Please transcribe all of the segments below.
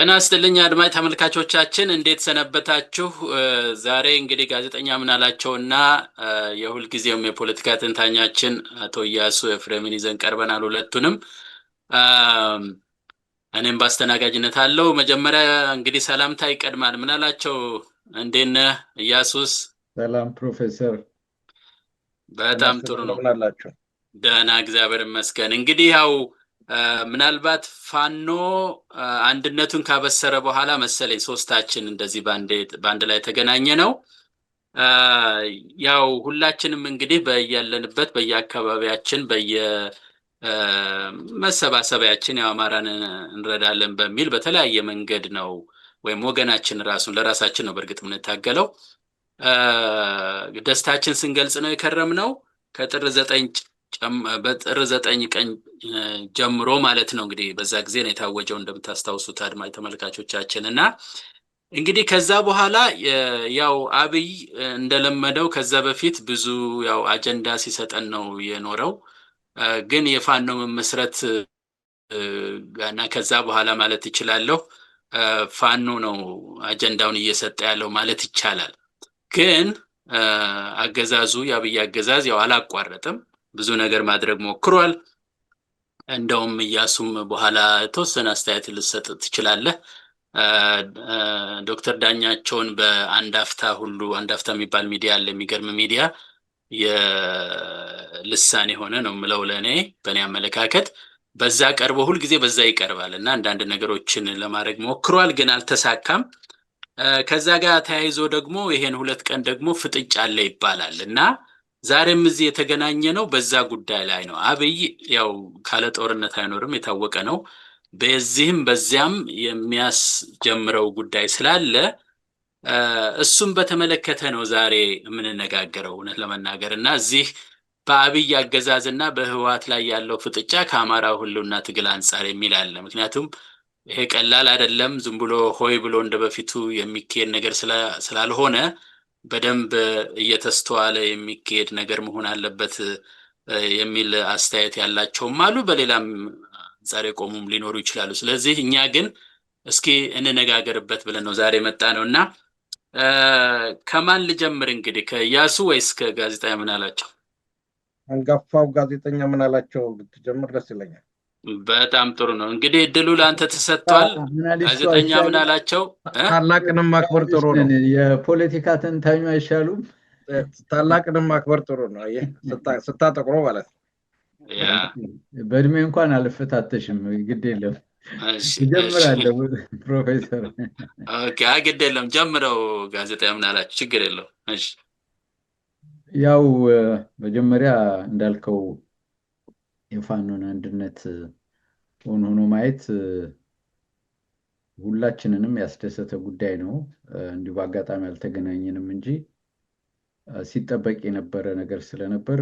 ጤና ይስጥልኝ አድማጭ ተመልካቾቻችን እንዴት ሰነበታችሁ? ዛሬ እንግዲህ ጋዜጠኛ ምናላቸውና የሁልጊዜውም የፖለቲካ ተንታኛችን አቶ ኢያሱ ኤፍሬምን ይዘን ቀርበናል። ሁለቱንም እኔም ባስተናጋጅነት አለው። መጀመሪያ እንግዲህ ሰላምታ ይቀድማል። ምናላቸው እንዴት ነህ? ኢያሱስ ሰላም ፕሮፌሰር። በጣም ጥሩ ነው። ደህና እግዚአብሔር ይመስገን። እንግዲህ ያው ምናልባት ፋኖ አንድነቱን ካበሰረ በኋላ መሰለኝ ሶስታችን እንደዚህ ባንድ ላይ ተገናኘ ነው። ያው ሁላችንም እንግዲህ በያለንበት በየአካባቢያችን በየመሰባሰቢያችን ያው አማራን እንረዳለን በሚል በተለያየ መንገድ ነው ወይም ወገናችን ራሱን ለራሳችን ነው በእርግጥ የምንታገለው ደስታችን ስንገልጽ ነው የከረምነው ከጥር 9 ቀን ጀምሮ ማለት ነው። እንግዲህ በዛ ጊዜ ነው የታወጀው እንደምታስታውሱት አድማጭ ተመልካቾቻችን እና እንግዲህ ከዛ በኋላ ያው አብይ እንደለመደው ከዛ በፊት ብዙ ያው አጀንዳ ሲሰጠን ነው የኖረው። ግን የፋኖ መመስረት እና ከዛ በኋላ ማለት ይችላለሁ ፋኖ ነው አጀንዳውን እየሰጠ ያለው ማለት ይቻላል። ግን አገዛዙ የአብይ አገዛዝ ያው አላቋረጠም። ብዙ ነገር ማድረግ ሞክሯል። እንደውም ኢያሱም በኋላ ተወሰነ አስተያየት ልሰጥ ትችላለህ። ዶክተር ዳኛቸውን በአንድ አፍታ የሚባል ሚዲያ አለ፣ የሚገርም ሚዲያ የልሳን የሆነ ነው የምለው ለእኔ በእኔ አመለካከት በዛ ቀርቦ ሁልጊዜ በዛ ይቀርባል እና አንዳንድ ነገሮችን ለማድረግ ሞክሯል፣ ግን አልተሳካም። ከዛ ጋር ተያይዞ ደግሞ ይሄን 2 ቀን ደግሞ ፍጥጫ አለ ይባላል እና ዛሬም እዚህ የተገናኘ ነው በዛ ጉዳይ ላይ ነው። አብይ ያው ካለ ጦርነት አይኖርም የታወቀ ነው። በዚህም በዚያም የሚያስጀምረው ጉዳይ ስላለ እሱም በተመለከተ ነው ዛሬ የምንነጋገረው እውነት ለመናገር እና እዚህ በአብይ አገዛዝና በህወሓት ላይ ያለው ፍጥጫ ከአማራው ህልውና ትግል አንጻር የሚል አለ። ምክንያቱም ይሄ ቀላል አይደለም፣ ዝም ብሎ ሆይ ብሎ እንደበፊቱ የሚካሄድ ነገር ስላልሆነ በደንብ እየተስተዋለ የሚካሄድ ነገር መሆን አለበት የሚል አስተያየት ያላቸውም አሉ። በሌላም ዛሬ ቆሙም ሊኖሩ ይችላሉ። ስለዚህ እኛ ግን እስኪ እንነጋገርበት ብለን ነው ዛሬ መጣ ነውና ከማን ልጀምር እንግዲህ ከኢያሱ ወይስ ከጋዜጠኛ ምናላቸው? አንጋፋው ጋዜጠኛ ምናላቸው ብትጀምር ደስ ይለኛል። በጣም ጥሩ ነው። እንግዲህ እድሉ ለአንተ ተሰጥቷል። ጋዜጠኛ ምናላቸው ታላቅንም ማክበር ጥሩ ነው። የፖለቲካ ተንታኙ አይሻሉም? ታላቅንም ማክበር ጥሩ ነው። ስታጠቅሮ ማለት ነው። በእድሜ እንኳን አልፈታተሽም፣ ግድ የለም ጀምራለሁ። ፕሮፌሰር ኦኬ፣ ግድ የለም ጀምረው። ጋዜጠኛ ምናላቸው ችግር የለው። እሺ፣ ያው መጀመሪያ እንዳልከው የፋኖን አንድነት ሆኖ ማየት ሁላችንንም ያስደሰተ ጉዳይ ነው። እንዲሁ በአጋጣሚ አልተገናኘንም እንጂ ሲጠበቅ የነበረ ነገር ስለነበር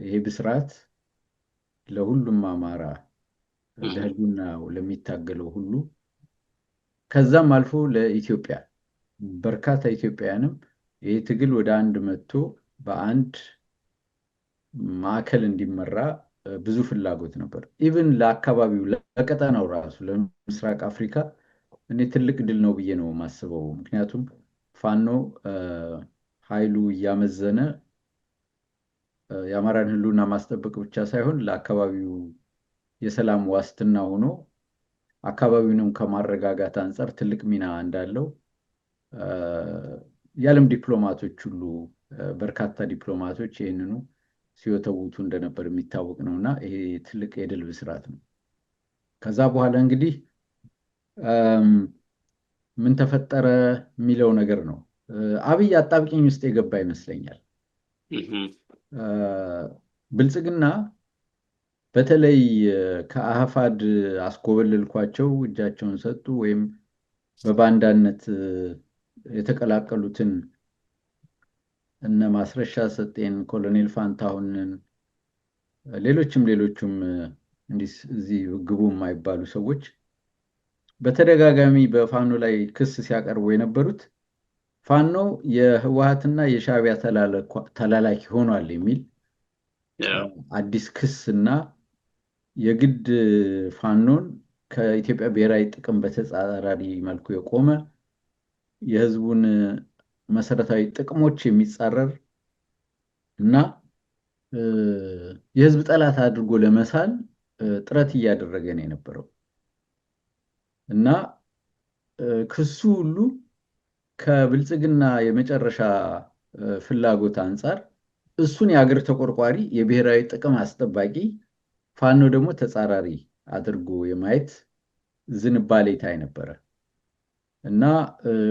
ይሄ ብስራት ለሁሉም አማራ ለህልውና ለሚታገለው ሁሉ ከዛም አልፎ ለኢትዮጵያ በርካታ ኢትዮጵያውያንም ይሄ ትግል ወደ አንድ መጥቶ በአንድ ማዕከል እንዲመራ ብዙ ፍላጎት ነበር። ኢቭን ለአካባቢው ለቀጠናው ራሱ ለምስራቅ አፍሪካ እኔ ትልቅ ድል ነው ብዬ ነው የማስበው። ምክንያቱም ፋኖ ኃይሉ እያመዘነ የአማራን ህልውና ማስጠበቅ ብቻ ሳይሆን ለአካባቢው የሰላም ዋስትና ሆኖ አካባቢውንም ከማረጋጋት አንጻር ትልቅ ሚና እንዳለው የዓለም ዲፕሎማቶች ሁሉ በርካታ ዲፕሎማቶች ይህንኑ ሲወተውቱ እንደነበር የሚታወቅ ነውና ይሄ ትልቅ የድል ብስራት ነው። ከዛ በኋላ እንግዲህ ምን ተፈጠረ የሚለው ነገር ነው። አብይ አጣብቂኝ ውስጥ የገባ ይመስለኛል። ብልጽግና በተለይ ከአህፋድ አስኮበልልኳቸው እጃቸውን ሰጡ ወይም በባንዳነት የተቀላቀሉትን እነ ማስረሻ ሰጤን፣ ኮሎኔል ፋንታሁንን፣ ሌሎችም እንዲህ እዚህ ግቡ የማይባሉ ሰዎች በተደጋጋሚ በፋኖ ላይ ክስ ሲያቀርቡ የነበሩት ፋኖ የህወሓትና የሻዕቢያ ተላላኪ ሆኗል የሚል አዲስ ክስ እና የግድ ፋኖን ከኢትዮጵያ ብሔራዊ ጥቅም በተጻራሪ መልኩ የቆመ የህዝቡን መሰረታዊ ጥቅሞች የሚጻረር እና የህዝብ ጠላት አድርጎ ለመሳል ጥረት እያደረገ ነው የነበረው እና ክሱ ሁሉ ከብልጽግና የመጨረሻ ፍላጎት አንጻር እሱን የሀገር ተቆርቋሪ የብሔራዊ ጥቅም አስጠባቂ ፋኖ ደግሞ ተጻራሪ አድርጎ የማየት ዝንባሌ ታይ ነበረ እና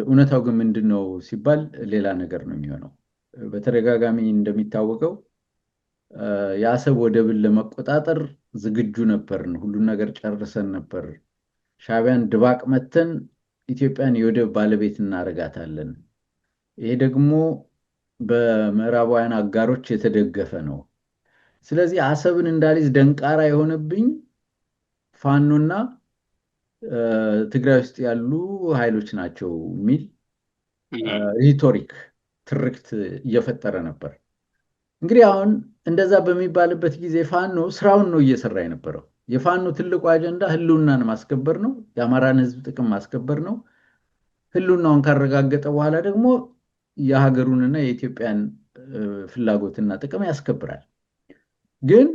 እውነታው ግን ምንድነው ሲባል ሌላ ነገር ነው የሚሆነው። በተደጋጋሚ እንደሚታወቀው የአሰብ ወደብን ለመቆጣጠር ዝግጁ ነበርን፣ ሁሉን ነገር ጨርሰን ነበር፣ ሻዕቢያን ድባቅ መተን ኢትዮጵያን የወደብ ባለቤት እናደርጋታለን፣ ይሄ ደግሞ በምዕራባውያን አጋሮች የተደገፈ ነው፣ ስለዚህ አሰብን እንዳልይዝ ደንቃራ የሆነብኝ ፋኖና ትግራይ ውስጥ ያሉ ኃይሎች ናቸው የሚል ሪቶሪክ ትርክት እየፈጠረ ነበር። እንግዲህ አሁን እንደዛ በሚባልበት ጊዜ ፋኖ ስራውን ነው እየሰራ የነበረው። የፋኖ ትልቁ አጀንዳ ህልውናን ማስከበር ነው፣ የአማራን ህዝብ ጥቅም ማስከበር ነው። ህልውናውን ካረጋገጠ በኋላ ደግሞ የሀገሩንና የኢትዮጵያን ፍላጎትና ጥቅም ያስከብራል። ግን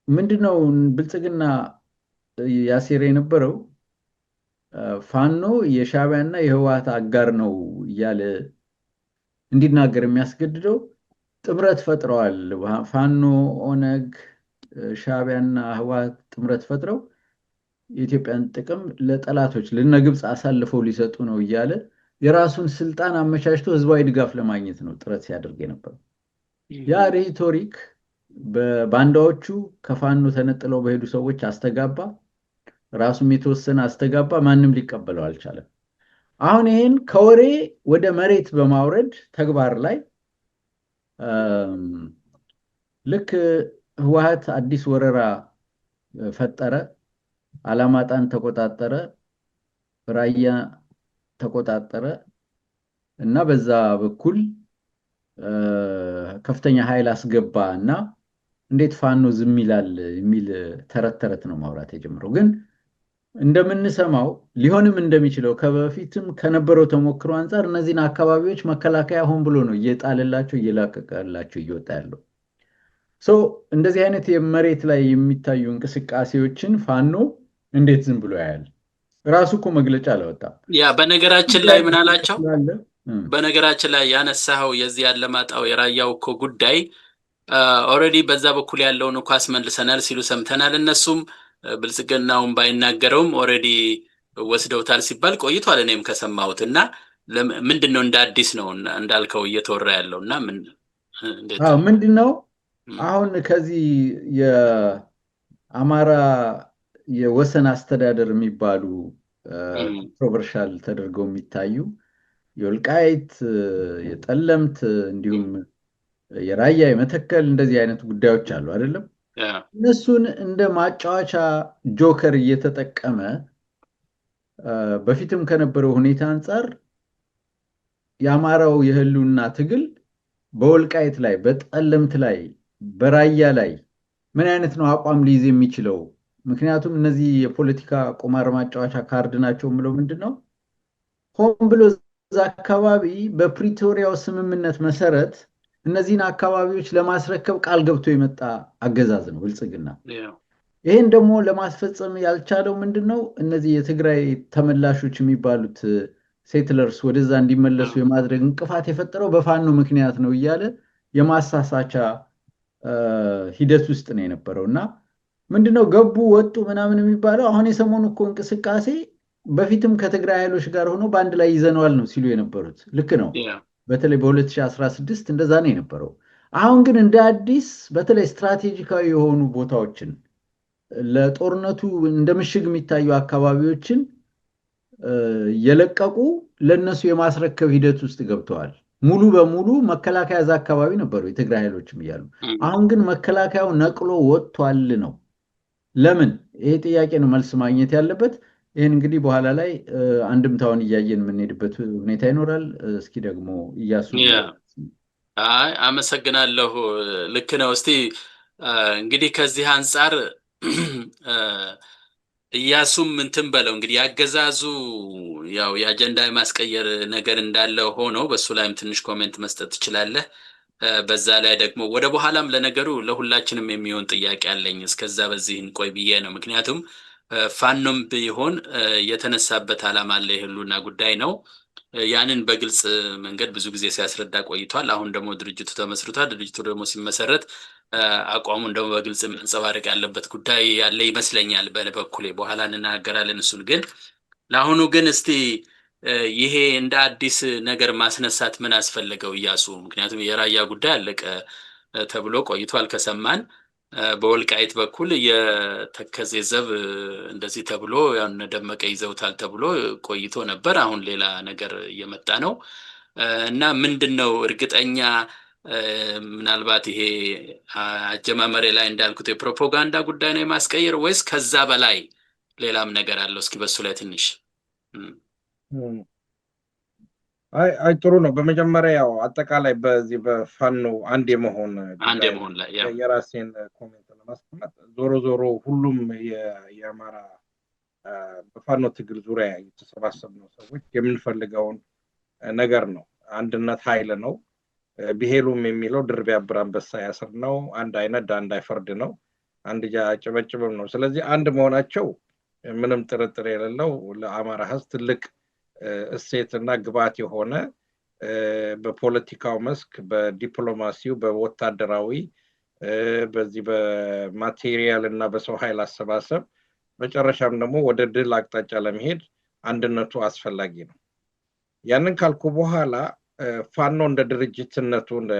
ምንድነው ብልጽግና ያሴረ የነበረው? ፋኖ የሻዕቢያና የህወሓት አጋር ነው እያለ እንዲናገር የሚያስገድደው ጥምረት ፈጥረዋል። ፋኖ፣ ኦነግ፣ ሻዕቢያና ህወሓት ጥምረት ፈጥረው የኢትዮጵያን ጥቅም ለጠላቶች ለነግብፅ አሳልፈው ሊሰጡ ነው እያለ የራሱን ስልጣን አመቻችቶ ህዝባዊ ድጋፍ ለማግኘት ነው ጥረት ሲያደርግ የነበረው። ያ ሬቶሪክ በባንዳዎቹ ከፋኖ ተነጥለው በሄዱ ሰዎች አስተጋባ፣ ራሱም የተወሰነ አስተጋባ። ማንም ሊቀበለው አልቻለም። አሁን ይሄን ከወሬ ወደ መሬት በማውረድ ተግባር ላይ ልክ ህወሓት አዲስ ወረራ ፈጠረ፣ አላማጣን ተቆጣጠረ፣ ራያ ተቆጣጠረ እና በዛ በኩል ከፍተኛ ኃይል አስገባ እና እንዴት ፋኖ ዝም ይላል የሚል ተረት ተረት ነው ማውራት የጀመረው። ግን እንደምንሰማው ሊሆንም እንደሚችለው ከበፊትም ከነበረው ተሞክሮ አንጻር እነዚህን አካባቢዎች መከላከያ ሆን ብሎ ነው እየጣለላቸው እየላቀቀላቸው እየወጣ ያለው። እንደዚህ አይነት የመሬት ላይ የሚታዩ እንቅስቃሴዎችን ፋኖ እንዴት ዝም ብሎ ያያል? ራሱ እኮ መግለጫ አላወጣም። ያ በነገራችን ላይ ምን አላቸው? በነገራችን ላይ ያነሳው የዚህ ያለማጣው የራያው እኮ ጉዳይ ኦልሬዲ በዛ በኩል ያለውን እኮ አስመልሰናል ሲሉ ሰምተናል። እነሱም ብልጽግናውን ባይናገረውም ኦልሬዲ ወስደውታል ሲባል ቆይቷል፣ እኔም ከሰማሁት እና ምንድነው እንደ አዲስ ነው እንዳልከው እየተወራ ያለው እና ምንድነው አሁን ከዚህ የአማራ የወሰን አስተዳደር የሚባሉ ኮንትሮቨርሻል ተደርገው የሚታዩ የወልቃይት፣ የጠለምት እንዲሁም የራያ የመተከል እንደዚህ አይነት ጉዳዮች አሉ አይደለም? እነሱን እንደ ማጫወቻ ጆከር እየተጠቀመ በፊትም ከነበረው ሁኔታ አንጻር የአማራው የህልውና ትግል በወልቃይት ላይ፣ በጠለምት ላይ፣ በራያ ላይ ምን አይነት ነው አቋም ሊይዝ የሚችለው? ምክንያቱም እነዚህ የፖለቲካ ቁማር ማጫወቻ ካርድ ናቸው ብለው ምንድነው ሆን ብሎ እዛ አካባቢ በፕሪቶሪያው ስምምነት መሰረት እነዚህን አካባቢዎች ለማስረከብ ቃል ገብቶ የመጣ አገዛዝ ነው ብልጽግና። ይሄን ደግሞ ለማስፈጸም ያልቻለው ምንድነው? እነዚህ የትግራይ ተመላሾች የሚባሉት ሴትለርስ ወደዛ እንዲመለሱ የማድረግ እንቅፋት የፈጠረው በፋኖ ምክንያት ነው እያለ የማሳሳቻ ሂደት ውስጥ ነው የነበረው እና ምንድነው ገቡ ወጡ ምናምን የሚባለው አሁን የሰሞኑ እኮ እንቅስቃሴ በፊትም ከትግራይ ኃይሎች ጋር ሆኖ በአንድ ላይ ይዘነዋል ነው ሲሉ የነበሩት። ልክ ነው። በተለይ በ2016 እንደዛ ነው የነበረው። አሁን ግን እንደ አዲስ በተለይ ስትራቴጂካዊ የሆኑ ቦታዎችን ለጦርነቱ እንደ ምሽግ የሚታዩ አካባቢዎችን የለቀቁ ለነሱ የማስረከብ ሂደት ውስጥ ገብተዋል። ሙሉ በሙሉ መከላከያ እዛ አካባቢ ነበሩ የትግራይ ኃይሎችም እያሉ፣ አሁን ግን መከላከያው ነቅሎ ወጥቷል ነው። ለምን? ይሄ ጥያቄ ነው መልስ ማግኘት ያለበት። ይህን እንግዲህ በኋላ ላይ አንድምታውን እያየን የምንሄድበት ሁኔታ ይኖራል። እስኪ ደግሞ እያሱ አመሰግናለሁ። ልክ ነው። እስቲ እንግዲህ ከዚህ አንጻር እያሱም እንትን በለው እንግዲህ ያገዛዙ ያው የአጀንዳ የማስቀየር ነገር እንዳለ ሆኖ በሱ ላይም ትንሽ ኮሜንት መስጠት ትችላለህ። በዛ ላይ ደግሞ ወደ በኋላም ለነገሩ ለሁላችንም የሚሆን ጥያቄ አለኝ። እስከዛ በዚህ እንቆይ ብዬ ነው። ምክንያቱም ፋኖም ቢሆን የተነሳበት ዓላማ አለ፣ የህልውና ጉዳይ ነው። ያንን በግልጽ መንገድ ብዙ ጊዜ ሲያስረዳ ቆይቷል። አሁን ደግሞ ድርጅቱ ተመስርቷል። ድርጅቱ ደግሞ ሲመሰረት አቋሙን ደግሞ በግልጽ መንጸባረቅ ያለበት ጉዳይ ያለ ይመስለኛል በበኩሌ። በኋላ እንናገራለን እሱን። ግን ለአሁኑ ግን እስቲ ይሄ እንደ አዲስ ነገር ማስነሳት ምን አስፈለገው እያሱ? ምክንያቱም የራያ ጉዳይ አለቀ ተብሎ ቆይቷል ከሰማን። በወልቃይት በኩል የተከዜ ዘብ እንደዚህ ተብሎ ያን ደመቀ ይዘውታል ተብሎ ቆይቶ ነበር። አሁን ሌላ ነገር እየመጣ ነው እና ምንድነው እርግጠኛ ምናልባት ይሄ አጀማመሬ ላይ እንዳልኩት የፕሮፓጋንዳ ጉዳይ ነው የማስቀየር ወይስ ከዛ በላይ ሌላም ነገር አለው? እስኪ በሱ ላይ ትንሽ አይ ጥሩ ነው። በመጀመሪያ ያው አጠቃላይ በዚህ በፋኖ አንድ የመሆን ላይ የራሴን ኮሜንት ለማስቀመጥ ዞሮ ሁሉም የአማራ በፋኖ ትግል ዙሪያ የተሰባሰብነው ሰዎች የምንፈልገውን ነገር ነው። አንድነት ኃይል ነው። ብሄሉም የሚለው ድር ቢያብር አንበሳ ያስር ነው። አንድ አይነት አንድ አይፈርድ ነው። አንድ ጨበጭብም ነው። ስለዚህ አንድ መሆናቸው ምንም ጥርጥር የሌለው ለአማራ ሕዝብ ትልቅ እሴትና ግብዓት የሆነ በፖለቲካው መስክ፣ በዲፕሎማሲው፣ በወታደራዊ በዚህ በማቴሪያል እና በሰው ኃይል አሰባሰብ መጨረሻም ደግሞ ወደ ድል አቅጣጫ ለመሄድ አንድነቱ አስፈላጊ ነው። ያንን ካልኩ በኋላ ፋኖ እንደ ድርጅትነቱ እንደ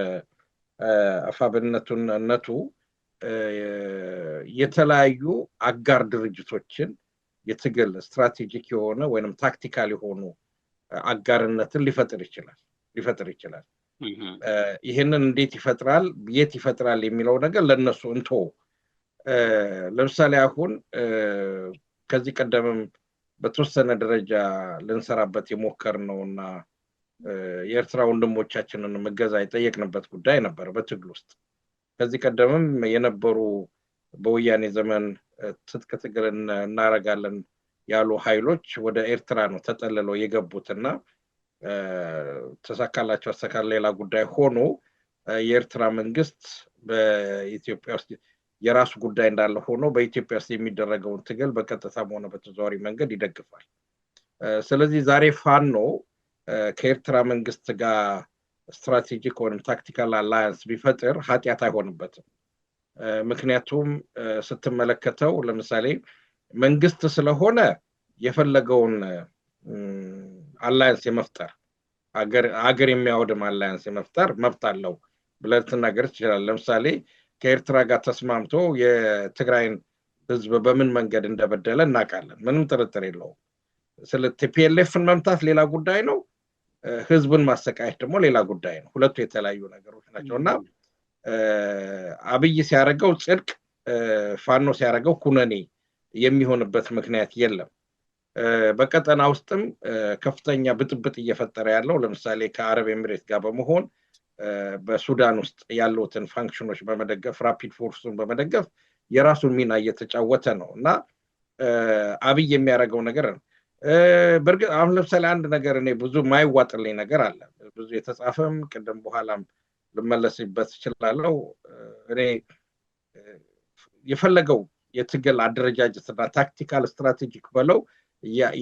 አፋብነቱነቱ የተለያዩ አጋር ድርጅቶችን የትግል ስትራቴጂክ የሆነ ወይንም ታክቲካል የሆኑ አጋርነትን ሊፈጥር ይችላል። ይህንን እንዴት ይፈጥራል፣ የት ይፈጥራል የሚለው ነገር ለነሱ እንቶ። ለምሳሌ አሁን ከዚህ ቀደምም በተወሰነ ደረጃ ልንሰራበት የሞከርነውና የኤርትራ ወንድሞቻችንን እገዛ የጠየቅንበት ጉዳይ ነበር በትግል ውስጥ። ከዚህ ቀደምም የነበሩ በወያኔ ዘመን ትጥቅ ትግል እናረጋለን ያሉ ኃይሎች ወደ ኤርትራ ነው ተጠልለው የገቡትና ተሳካላቸው አስተካክል ሌላ ጉዳይ ሆኖ የኤርትራ መንግስት በኢትዮጵያ ውስጥ የራሱ ጉዳይ እንዳለ ሆኖ በኢትዮጵያ ውስጥ የሚደረገውን ትግል በቀጥታም ሆነ በተዘዋዋሪ መንገድ ይደግፋል። ስለዚህ ዛሬ ፋኖ ከኤርትራ መንግስት ጋር ስትራቴጂክ ወይም ታክቲካል አላያንስ ቢፈጥር ኃጢአት አይሆንበትም። ምክንያቱም ስትመለከተው ለምሳሌ መንግስት ስለሆነ የፈለገውን አላያንስ የመፍጠር አገር የሚያወድም አላያንስ የመፍጠር መብት አለው ብለህ ልትናገር ትችላለህ። ለምሳሌ ከኤርትራ ጋር ተስማምቶ የትግራይን ህዝብ በምን መንገድ እንደበደለ እናውቃለን። ምንም ጥርጥር የለውም። ስለ ቲፒኤልኤፍን መምታት ሌላ ጉዳይ ነው፣ ህዝብን ማሰቃየት ደግሞ ሌላ ጉዳይ ነው። ሁለቱ የተለያዩ ነገሮች ናቸውና አብይ ሲያደርገው ጽድቅ፣ ፋኖ ሲያደርገው ኩነኔ የሚሆንበት ምክንያት የለም። በቀጠና ውስጥም ከፍተኛ ብጥብጥ እየፈጠረ ያለው ለምሳሌ ከአረብ ኤሚሬት ጋር በመሆን በሱዳን ውስጥ ያሉትን ፋንክሽኖች በመደገፍ ራፒድ ፎርሱን በመደገፍ የራሱን ሚና እየተጫወተ ነው እና አብይ የሚያደርገው ነገር ነው። በርግጥ አሁን ለምሳሌ አንድ ነገር እኔ ብዙ ማይዋጥልኝ ነገር አለ። ብዙ የተጻፈም ቅድም በኋላም ልመለስበት እችላለሁ። እኔ የፈለገው የትግል አደረጃጀትና ታክቲካል ስትራቴጂክ በለው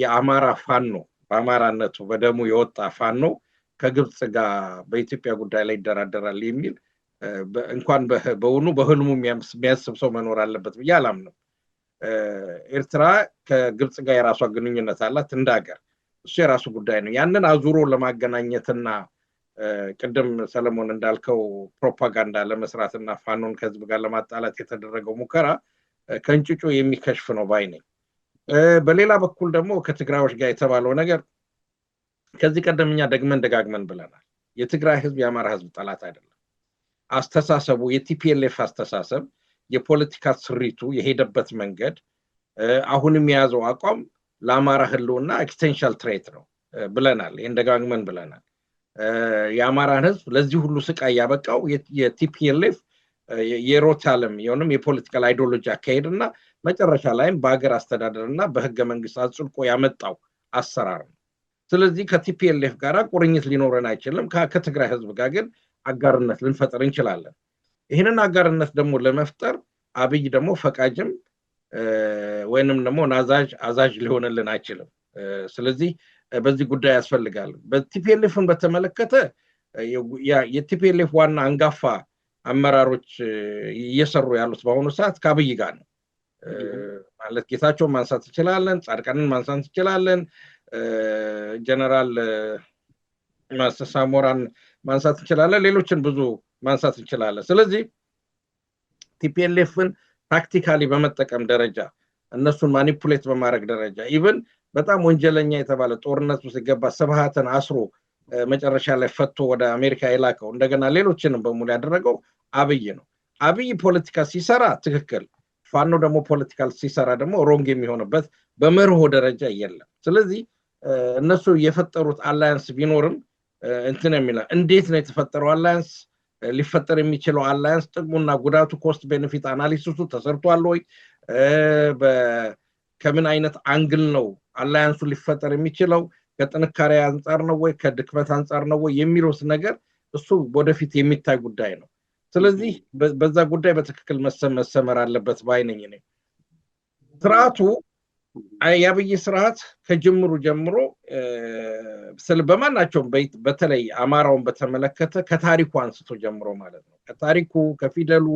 የአማራ ፋኖ በአማራነቱ በደሙ የወጣ ፋኖ ከግብጽ ጋር በኢትዮጵያ ጉዳይ ላይ ይደራደራል የሚል እንኳን በእውኑ በህልሙ የሚያስብ ሰው መኖር አለበት ብዬ አላምንም። ኤርትራ ከግብጽ ጋር የራሷ ግንኙነት አላት እንደ ሀገር፣ እሱ የራሱ ጉዳይ ነው። ያንን አዙሮ ለማገናኘትና ቅድም ሰለሞን እንዳልከው ፕሮፓጋንዳ ለመስራትና ፋኖን ከህዝብ ጋር ለማጣላት የተደረገው ሙከራ ከእንጭጩ የሚከሽፍ ነው ባይ ነኝ። በሌላ በኩል ደግሞ ከትግራዮች ጋር የተባለው ነገር ከዚህ ቀደም እኛ ደጋግመን ብለናል። የትግራይ ህዝብ የአማራ ህዝብ ጠላት አይደለም። አስተሳሰቡ የቲፒኤልኤፍ አስተሳሰብ፣ የፖለቲካ ስሪቱ፣ የሄደበት መንገድ፣ አሁንም የያዘው አቋም ለአማራ ህልውና ኤክስቴንሻል ትሬት ነው ብለናል። ይህን ደጋግመን ብለናል። የአማራን ህዝብ ለዚህ ሁሉ ስቃይ ያበቃው የቲፒኤልኤፍ የሮት ዓለም የሆነም የፖለቲካል አይዲዮሎጂ አካሄድና መጨረሻ ላይም በሀገር አስተዳደርና በህገ መንግስት አጽድቆ ያመጣው አሰራር ነው። ስለዚህ ከቲፒኤልኤፍ ጋር ቁርኝት ሊኖረን አይችልም። ከትግራይ ህዝብ ጋር ግን አጋርነት ልንፈጥር እንችላለን። ይህንን አጋርነት ደግሞ ለመፍጠር አብይ ደግሞ ፈቃጅም ወይንም ደግሞ አዛዥ ሊሆንልን አይችልም። ስለዚህ በዚህ ጉዳይ ያስፈልጋል። በቲፒኤልኤፍን በተመለከተ የቲፒኤልኤፍ ዋና አንጋፋ አመራሮች እየሰሩ ያሉት በአሁኑ ሰዓት ከአብይ ጋር ነው። ማለት ጌታቸውን ማንሳት እንችላለን፣ ጻድቃንን ማንሳት እንችላለን፣ ጀነራል ሳሞራን ማንሳት እንችላለን፣ ሌሎችን ብዙ ማንሳት እንችላለን። ስለዚህ ቲፒኤልኤፍን ታክቲካሊ በመጠቀም ደረጃ እነሱን ማኒፑሌት በማድረግ ደረጃ ኢቭን በጣም ወንጀለኛ የተባለ ጦርነት ውስጥ የገባ ስብሃትን አስሮ መጨረሻ ላይ ፈቶ ወደ አሜሪካ የላከው እንደገና ሌሎችንም በሙሉ ያደረገው አብይ ነው። አብይ ፖለቲካ ሲሰራ ትክክል፣ ፋኖ ደግሞ ፖለቲካል ሲሰራ ደግሞ ሮንግ የሚሆንበት በመርሆ ደረጃ የለም። ስለዚህ እነሱ የፈጠሩት አላያንስ ቢኖርም እንትን የሚላ እንዴት ነው የተፈጠረው አላያንስ? ሊፈጠር የሚችለው አላያንስ ጥቅሙና ጉዳቱ ኮስት ቤኔፊት አናሊሲሱ ተሰርቷል ወይ? ከምን አይነት አንግል ነው አላያንሱ ሊፈጠር የሚችለው? ከጥንካሬ አንጻር ነው ወይ ከድክመት አንጻር ነው ወይ የሚሉት ነገር እሱ ወደፊት የሚታይ ጉዳይ ነው። ስለዚህ በዛ ጉዳይ በትክክል መሰመር አለበት ባይነኝ ነኝ። ስርዓቱ የአብይ ስርዓት ከጅምሩ ጀምሮ በማናቸውም በተለይ አማራውን በተመለከተ ከታሪኩ አንስቶ ጀምሮ ማለት ነው ከታሪኩ ከፊደሉ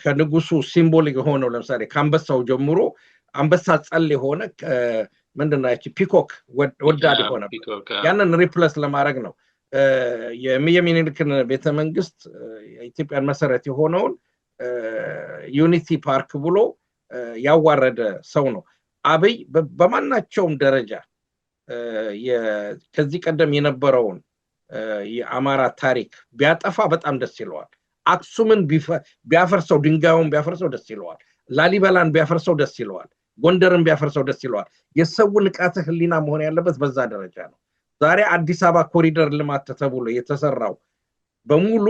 ከንጉሱ ሲምቦሊክ የሆነው ለምሳሌ ከአንበሳው ጀምሮ አንበሳ ጸል የሆነ ምንድነው ያቺ ፒኮክ ወዳድ ሆነ ያንን ሪፕለስ ለማድረግ ነው የሚኒልክን ቤተመንግስት የኢትዮጵያን መሰረት የሆነውን ዩኒቲ ፓርክ ብሎ ያዋረደ ሰው ነው አብይ። በማናቸውም ደረጃ ከዚህ ቀደም የነበረውን የአማራ ታሪክ ቢያጠፋ በጣም ደስ ይለዋል። አክሱምን ቢያፈርሰው ድንጋዩን ቢያፈርሰው ደስ ይለዋል። ላሊበላን ቢያፈርሰው ደስ ይለዋል። ጎንደርን ቢያፈርሰው ደስ ይለዋል። የሰው ንቃተ ህሊና መሆን ያለበት በዛ ደረጃ ነው። ዛሬ አዲስ አበባ ኮሪደር ልማት ተብሎ የተሰራው በሙሉ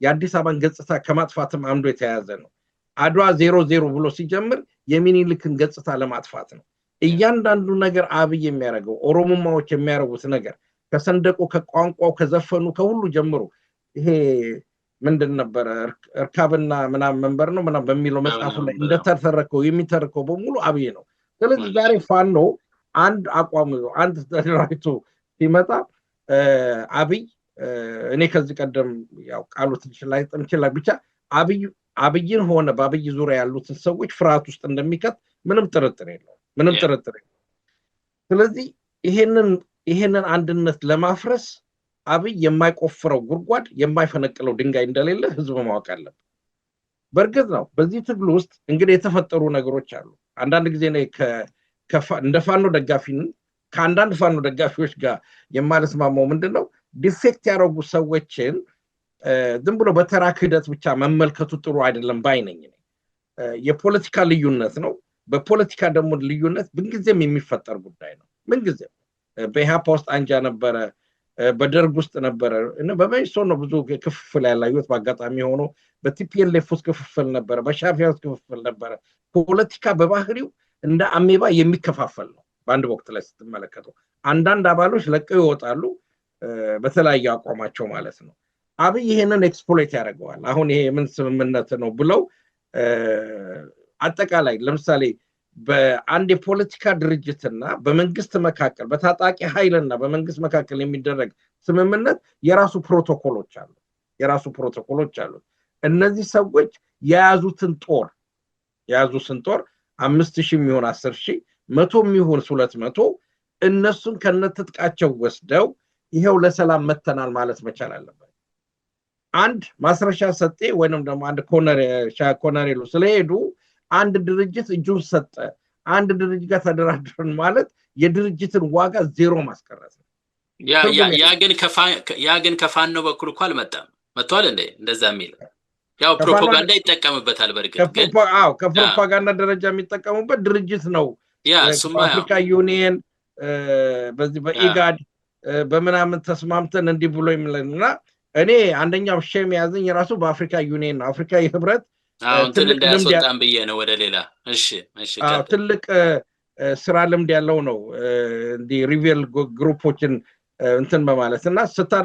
የአዲስ አበባን ገጽታ ከማጥፋትም አንዱ የተያያዘ ነው። አድዋ 00 ብሎ ሲጀምር የሚኒልክን ገጽታ ለማጥፋት ነው። እያንዳንዱ ነገር አብይ የሚያደርገው ኦሮሞማዎች የሚያደርጉት ነገር ከሰንደቁ ከቋንቋው ከዘፈኑ ከሁሉ ጀምሮ ይሄ ምንድን ነበረ እርካብና ምናምን መንበር ነው ምናምን በሚለው መጽሐፉ ላይ እንደተተረከው የሚተርከው በሙሉ አብይ ነው። ስለዚህ ዛሬ ፋኖ አንድ አቋም ነው አንድ ተደራጅቶ ሲመጣ አብይ እኔ ከዚህ ቀደም ያው ቃሉ ትንሽ ላይ ጥምችላ ብቻ አብይን ሆነ በአብይ ዙሪያ ያሉትን ሰዎች ፍርሃት ውስጥ እንደሚከት ምንም ጥርጥር የለውም። ስለዚህ ይሄንን አንድነት ለማፍረስ አብይ የማይቆፍረው ጉድጓድ የማይፈነቅለው ድንጋይ እንደሌለ ህዝብ ማወቅ አለበት። በእርግጥ ነው በዚህ ትግል ውስጥ እንግዲህ የተፈጠሩ ነገሮች አሉ። አንዳንድ ጊዜ ነው እንደ ፋኖ ደጋፊን ከአንዳንድ ፋኖ ደጋፊዎች ጋር የማልስማማው ምንድነው ዲፌክት ያደረጉ ሰዎችን ዝም ብሎ በተራ ክህደት ብቻ መመልከቱ ጥሩ አይደለም ባይነኝ። የፖለቲካ ልዩነት ነው። በፖለቲካ ደግሞ ልዩነት ምንጊዜም የሚፈጠር ጉዳይ ነው። ምንጊዜም በኢህአፓ ውስጥ አንጃ ነበረ፣ በደርግ ውስጥ ነበረ እና በመኢሶን ነው ብዙ ክፍፍል ያላዩት። በአጋጣሚ ሆኖ በቲፒኤልኤፍ ውስጥ ክፍፍል ነበረ፣ በሻዕቢያ ውስጥ ክፍፍል ነበረ። ፖለቲካ በባህሪው እንደ አሜባ የሚከፋፈል ነው። በአንድ ወቅት ላይ ስትመለከተው አንዳንድ አባሎች ለቀው ይወጣሉ በተለያየ አቋማቸው ማለት ነው። አብይ ይሄንን ኤክስፕሎይት ያደርገዋል። አሁን ይሄ ምን ስምምነት ነው ብለው አጠቃላይ ለምሳሌ በአንድ የፖለቲካ ድርጅትና በመንግስት መካከል በታጣቂ ኃይልና በመንግስት መካከል የሚደረግ ስምምነት የራሱ ፕሮቶኮሎች አሉ። እነዚህ ሰዎች የያዙትን ጦር 5000 የሚሆን 10000 100 የሚሆን 200 እነሱን ከነትጥቃቸው ወስደው ይሄው ለሰላም መተናል ማለት መቻል አለበት። አንድ ማስረሻ ሰጤ ወይንም ደግሞ አንድ ኮነሬሉ ስለሄዱ አንድ ድርጅት እጁን ሰጠ፣ አንድ ድርጅት ጋር ተደራድረን ማለት የድርጅትን ዋጋ ዜሮ ማስቀረት ነው። ያ ግን ከፋኖ በኩል እኮ አልመጣም። መጥቷል እንዴ? እንደዛ የሚል ያው ፕሮፓጋንዳ ይጠቀምበታል። በርግጥ ግን ከፕሮፓጋንዳ ደረጃ የሚጠቀሙበት ድርጅት ነው። አፍሪካ ዩኒየን በዚህ በኢጋድ በምናምን ተስማምተን እንዲህ ብሎ ይምለና እኔ አንደኛው ሼም ያዘኝ የራሱ በአፍሪካ ዩኒየን ነው። አፍሪካ ህብረት እንትን እንዳያስወጣን ብዬ ነው ወደ ሌላ። እሺ ትልቅ ስራ ልምድ ያለው ነው እንዲህ ሪቬል ግሩፖችን እንትን በማለት እና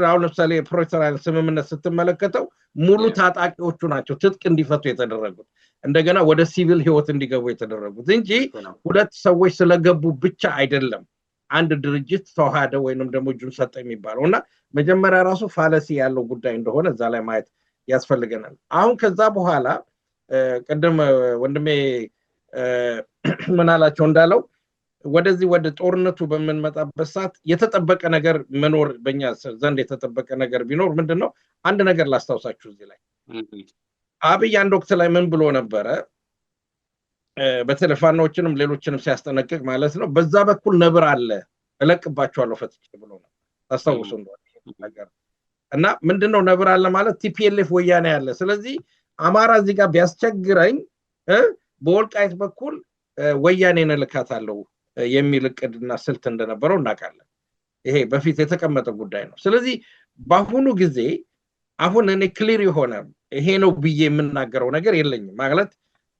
አሁን ለምሳሌ የፕሪቶሪያ ስምምነት ስትመለከተው ሙሉ ታጣቂዎቹ ናቸው ትጥቅ እንዲፈቱ የተደረጉት እንደገና ወደ ሲቪል ህይወት እንዲገቡ የተደረጉት እንጂ ሁለት ሰዎች ስለገቡ ብቻ አይደለም አንድ ድርጅት ተዋሃደ ወይንም ደግሞ እጁን ሰጠ የሚባለው እና መጀመሪያ ራሱ ፋለሲ ያለው ጉዳይ እንደሆነ እዛ ላይ ማየት ያስፈልገናል። አሁን ከዛ በኋላ ቀደም ወንድሜ ምን አላቸው እንዳለው ወደዚህ ወደ ጦርነቱ በመንመጣበት ሰዓት የተጠበቀ ነገር መኖር በእኛ ዘንድ የተጠበቀ ነገር ቢኖር ምንድነው? አንድ ነገር ላስታውሳችሁ እዚህ ላይ አብይ አንድ ወቅት ላይ ምን ብሎ ነበረ? በቴሌፋኖችንም ሌሎችንም ሲያስጠነቅቅ ማለት ነው በዛ በኩል ነብር አለ እለቅባቸዋለሁ ፈትቼ ብሎ ነው ታስታውሱ ነገር እና ምንድነው ነብር አለ ማለት ቲፒኤልኤፍ ወያኔ ያለ ስለዚህ አማራ እዚህ ጋር ቢያስቸግረኝ በወልቃይት በኩል ወያኔን እልካታለሁ የሚል እቅድና ስልት እንደነበረው እናውቃለን። ይሄ በፊት የተቀመጠ ጉዳይ ነው። ስለዚህ በአሁኑ ጊዜ አሁን እኔ ክሊር የሆነ ይሄ ነው ብዬ የምናገረው ነገር የለኝም ማለት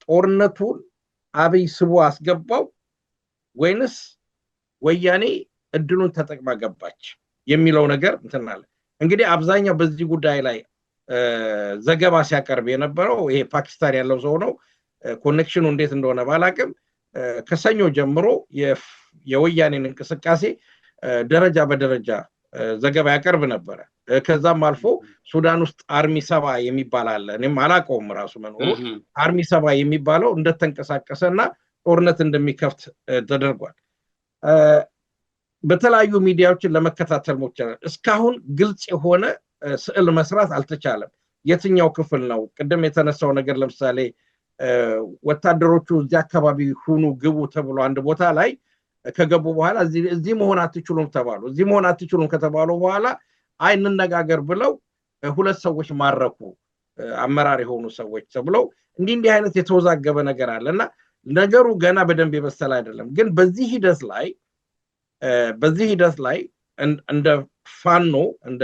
ጦርነቱን አብይ ስቦ አስገባው ወይንስ ወያኔ እድሉን ተጠቅማ ገባች የሚለው ነገር እንትናለ። እንግዲህ አብዛኛው በዚህ ጉዳይ ላይ ዘገባ ሲያቀርብ የነበረው ይሄ ፓኪስታን ያለው ሰው ነው። ኮኔክሽኑ እንዴት እንደሆነ ባላቅም ከሰኞ ጀምሮ የወያኔን እንቅስቃሴ ደረጃ በደረጃ ዘገባ ያቀርብ ነበረ። ከዛም አልፎ ሱዳን ውስጥ አርሚ 7 የሚባል አለ እኔም አላውቀውም ራሱ መኖሩ አርሚ 7 የሚባለው እንደተንቀሳቀሰና ጦርነት እንደሚከፍት ተደርጓል። በተለያዩ ሚዲያዎችን ለመከታተል ሞክረናል። እስካሁን ግልጽ የሆነ ስዕል መስራት አልተቻለም። የትኛው ክፍል ነው ቅድም የተነሳው ነገር ለምሳሌ ወታደሮቹ እዚህ አካባቢ ሁኑ ግቡ ተብሎ አንድ ቦታ ላይ ከገቡ በኋላ እዚህ መሆን አትችሉም ተባሉ። እዚህ መሆን አትችሉም ከተባሉ በኋላ አይ እንነጋገር ብለው ሁለት ሰዎች ማረኩ አመራር የሆኑ ሰዎች ተብለው እንዲህ አይነት የተወዛገበ ነገር አለና ነገሩ ገና በደንብ የበሰለ አይደለም። ግን በዚህ ሂደት ላይ እንደ ፋኖ እንደ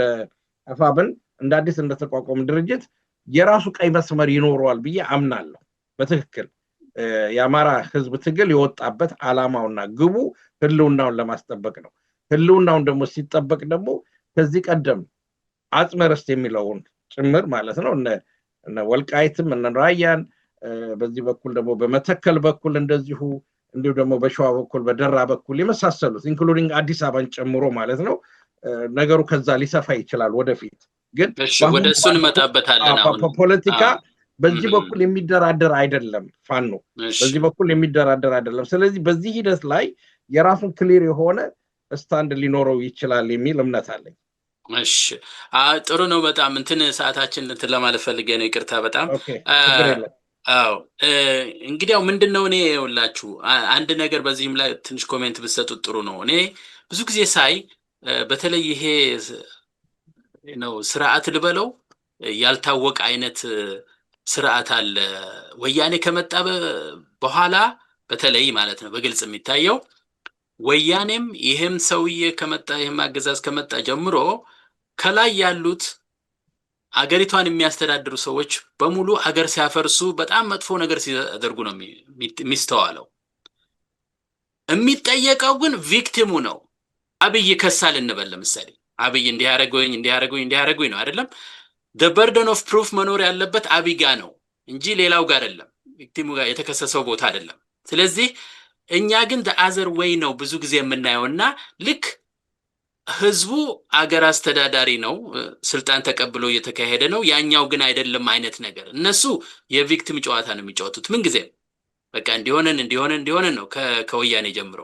አፋብን እንደ አዲስ እንደተቋቋመ ድርጅት የራሱ ቀይ መስመር ይኖረዋል ብዬ አምናለሁ። በትክክል የአማራ ህዝብ ትግል የወጣበት አላማውና ግቡ ህልውናውን ለማስጠበቅ ነው። ህልውናውን ደግሞ ሲጠበቅ ደግሞ ከዚህ ቀደም አጽመ ርስት የሚለውን ጭምር ማለት ነው እነ ወልቃይትም እነ ራያን በዚህ በኩል ደግሞ በመተከል በኩል እንደዚሁ እንዲሁ ደግሞ በሸዋ በኩል በደራ በኩል የመሳሰሉት ኢንክሉዲንግ አዲስ አበባን ጨምሮ ማለት ነው ነገሩ ከዛ ሊሰፋ ይችላል ወደፊት። ግን ወደ እሱን እንመጣበታለን። አሁን ፖለቲካ በዚህ በኩል የሚደራደር አይደለም ፋኖ በዚህ በኩል የሚደራደር አይደለም። ስለዚህ በዚህ ሂደት ላይ የራሱን ክሊር የሆነ ስታንድ ሊኖረው ይችላል የሚል እምነት አለኝ። እሺ ጥሩ ነው። በጣም እንትን ሰዓታችን እንትን ለማለት ፈልጌ ነው። ይቅርታ በጣም አዎ። እንግዲህ ያው ምንድነው እኔ ይኸውላችሁ አንድ ነገር በዚህም ላይ ትንሽ ኮሜንት ብትሰጡት ጥሩ ነው። እኔ ብዙ ጊዜ ሳይ በተለይ ይሄ ነው ስርዓት ልበለው ያልታወቀ አይነት ስርዓት አለ። ወያኔ ከመጣ በኋላ በተለይ ማለት ነው በግልጽ የሚታየው ወያኔም ይሄም ሰውዬ ከመጣ ይሄም አገዛዝ ከመጣ ጀምሮ ከላይ ያሉት አገሪቷን የሚያስተዳድሩ ሰዎች በሙሉ አገር ሲያፈርሱ በጣም መጥፎ ነገር ሲያደርጉ ነው የሚስተዋለው። የሚጠየቀው ግን ቪክቲሙ ነው። አብይ ከሳል እንበል ለምሳሌ አብይ እንዲያረጉኝ ነው አይደለም። the burden of proof መኖር ያለበት አብይ ጋር ነው እንጂ ሌላው ጋር አይደለም፣ ቪክቲሙ ጋር የተከሰሰው ቦታ አይደለም። ስለዚህ እኛ ግን the other way ነው ብዙ ጊዜ የምናየውና ልክ ህዝቡ አገር አስተዳዳሪ ነው ስልጣን ተቀብሎ እየተካሄደ ነው ያኛው ግን አይደለም አይነት ነገር። እነሱ የቪክቲም ጨዋታ ነው የሚጫወቱት ምን ጊዜ በቃ እንዲሆነን ነው ከወያኔ ጀምሮ።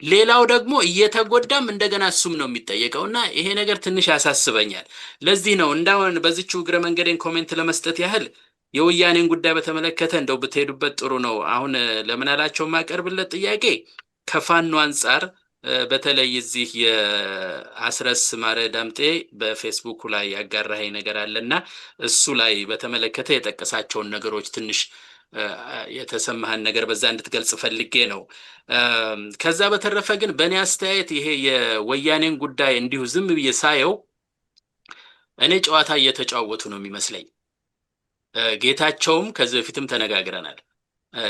ሌላው ደግሞ እየተጎዳም እንደገና እሱም ነው የሚጠየቀውና ይሄ ነገር ትንሽ ያሳስበኛል። ለዚህ ነው እንዳውን በዚቹ እግረ መንገዴን ኮሜንት ለመስጠት ያህል የወያኔን ጉዳይ በተመለከተ እንደው ብትሄዱበት ጥሩ ነው። አሁን ለምን አላቸው ማቀርብለት ጥያቄ ከፋኖ አንፃር በተለይ እዚህ የአስረስ ማረ ዳምጤ በፌስቡክ ላይ ያጋራኸኝ ነገር አለና እሱ ላይ በተመለከተ የጠቀሳቸውን ነገሮች ትንሽ የተሰማህን ነገር በዛ እንድትገልጽ ፈልጌ ነው። ከዛ በተረፈ ግን በእኔ አስተያየት ይሄ የወያኔን ጉዳይ እንዲሁ ዝም ብዬ ሳየው እኔ ጨዋታ እየተጫወቱ ነው የሚመስለኝ። ጌታቸውም ከዚህ በፊትም ተነጋግረናል።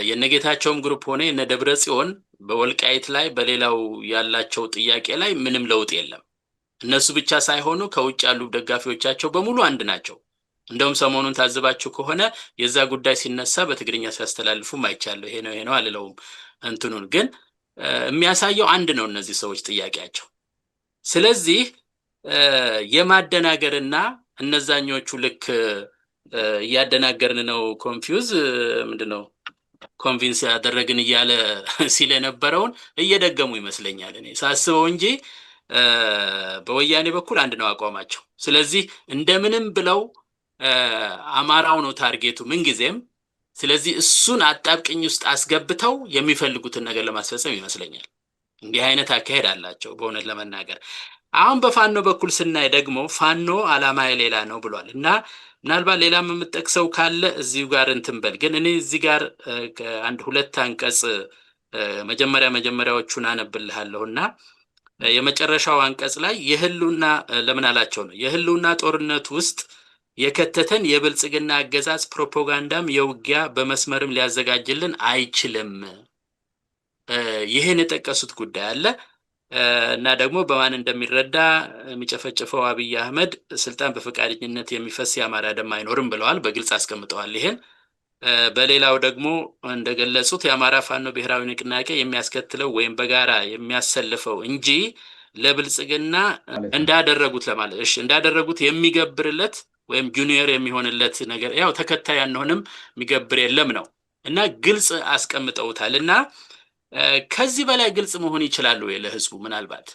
የነጌታቸውም ግሩፕ ሆነ የነ ደብረ ጽዮን በወልቃይት ላይ በሌላው ያላቸው ጥያቄ ላይ ምንም ለውጥ የለም። እነሱ ብቻ ሳይሆኑ ከውጭ ያሉ ደጋፊዎቻቸው በሙሉ አንድ ናቸው። እንደውም ሰሞኑን ታዝባችሁ ከሆነ የዛ ጉዳይ ሲነሳ በትግርኛ ሲያስተላልፉም አይቻለሁ። ይሄ ነው አልለውም። እንትኑን ግን የሚያሳየው አንድ ነው እነዚህ ሰዎች ጥያቄያቸው። ስለዚህ የማደናገርና እነዛኞቹ ልክ እያደናገርን ነው ኮንፊውዝ ምንድነው ኮንቪንስ ያደረግን እያለ ሲል የነበረውን እየደገሙ ይመስለኛል እኔ ሳስበው እንጂ በወያኔ በኩል አንድ ነው አቋማቸው። ስለዚህ እንደምንም ብለው አማራው ነው ታርጌቱ ምንጊዜም። ስለዚህ እሱን አጣብቅኝ ውስጥ አስገብተው የሚፈልጉትን ነገር ለማስፈጸም ይመስለኛል። እንዲህ አይነት አካሄድ አላቸው በእውነት ለመናገር። አሁን በፋኖ በኩል ስናይ ደግሞ ፋኖ አላማ ሌላ ነው ብሏል እና ምናልባት ሌላም የምጠቅሰው ካለ እዚሁ ጋር እንትን በል። ግን እኔ እዚህ ጋር አንድ ሁለት አንቀጽ መጀመሪያዎቹን አነብልሃለሁና የመጨረሻው አንቀጽ ላይ የህልውና ለምን አላቸው ነው የህልውና ጦርነት ውስጥ የከተተን የብልጽግና አገዛዝ ፕሮፓጋንዳም የውጊያ በመስመርም ሊያዘጋጅልን አይችልም። ይሄን የጠቀሱት ጉዳይ አለ እና ደግሞ በማን እንደሚረዳ የሚጨፈጨፈው አብይ አህመድ ስልጣን በፈቃደኝነት የሚፈስ የአማራ ደም አይኖርም ብለዋል። በግልጽ አስቀምጠዋል ይሄን። በሌላው ደግሞ እንደገለጹት የአማራ ፋኖ ብሔራዊ ንቅናቄ የሚያስከትለው ወይም በጋራ የሚያሰልፈው እንጂ ለብልጽግና እንዳደረጉት ለማለት እንዳደረጉት የሚገብርለት ወይም ጁኒየር የሚሆንለት ነገር ያው ተከታይ አንሆንም የሚገብር የለም ነው እና ግልጽ አስቀምጠውታል። እና ከዚህ በላይ ግልጽ መሆን ይችላል ወይ ለህዝቡ? ምናልባት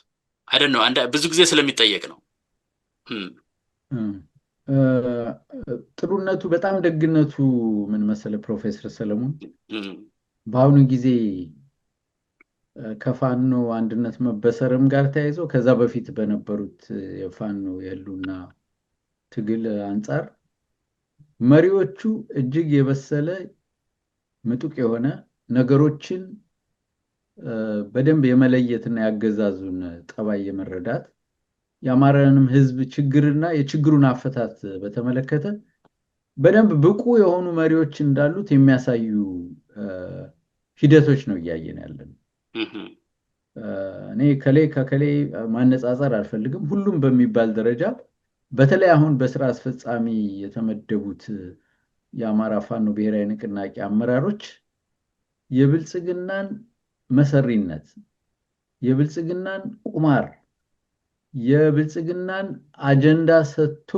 አይደል ነው ብዙ ጊዜ ስለሚጠየቅ ነው። ጥሩነቱ በጣም ደግነቱ ምን መሰለ ፕሮፌሰር ሰለሞን በአሁኑ ጊዜ ከፋኖ አንድነት መበሰርም ጋር ተያይዞ ከዛ በፊት በነበሩት የፋኖ የህልውና ትግል አንጻር መሪዎቹ እጅግ የበሰለ ምጡቅ የሆነ ነገሮችን በደንብ የመለየትና ያገዛዙን ጠባይ የመረዳት የአማራንም ህዝብ ችግርና የችግሩን አፈታት በተመለከተ በደንብ ብቁ የሆኑ መሪዎች እንዳሉት የሚያሳዩ ሂደቶች ነው እያየን ያለን። እኔ ከከሌ ማነጻጸር አልፈልግም። ሁሉም በሚባል ደረጃ በተለይ አሁን በስራ አስፈጻሚ የተመደቡት የአማራ ፋኖ ብሔራዊ ንቅናቄ አመራሮች የብልጽግናን መሰሪነት፣ የብልጽግናን ቁማር፣ የብልጽግናን አጀንዳ ሰጥቶ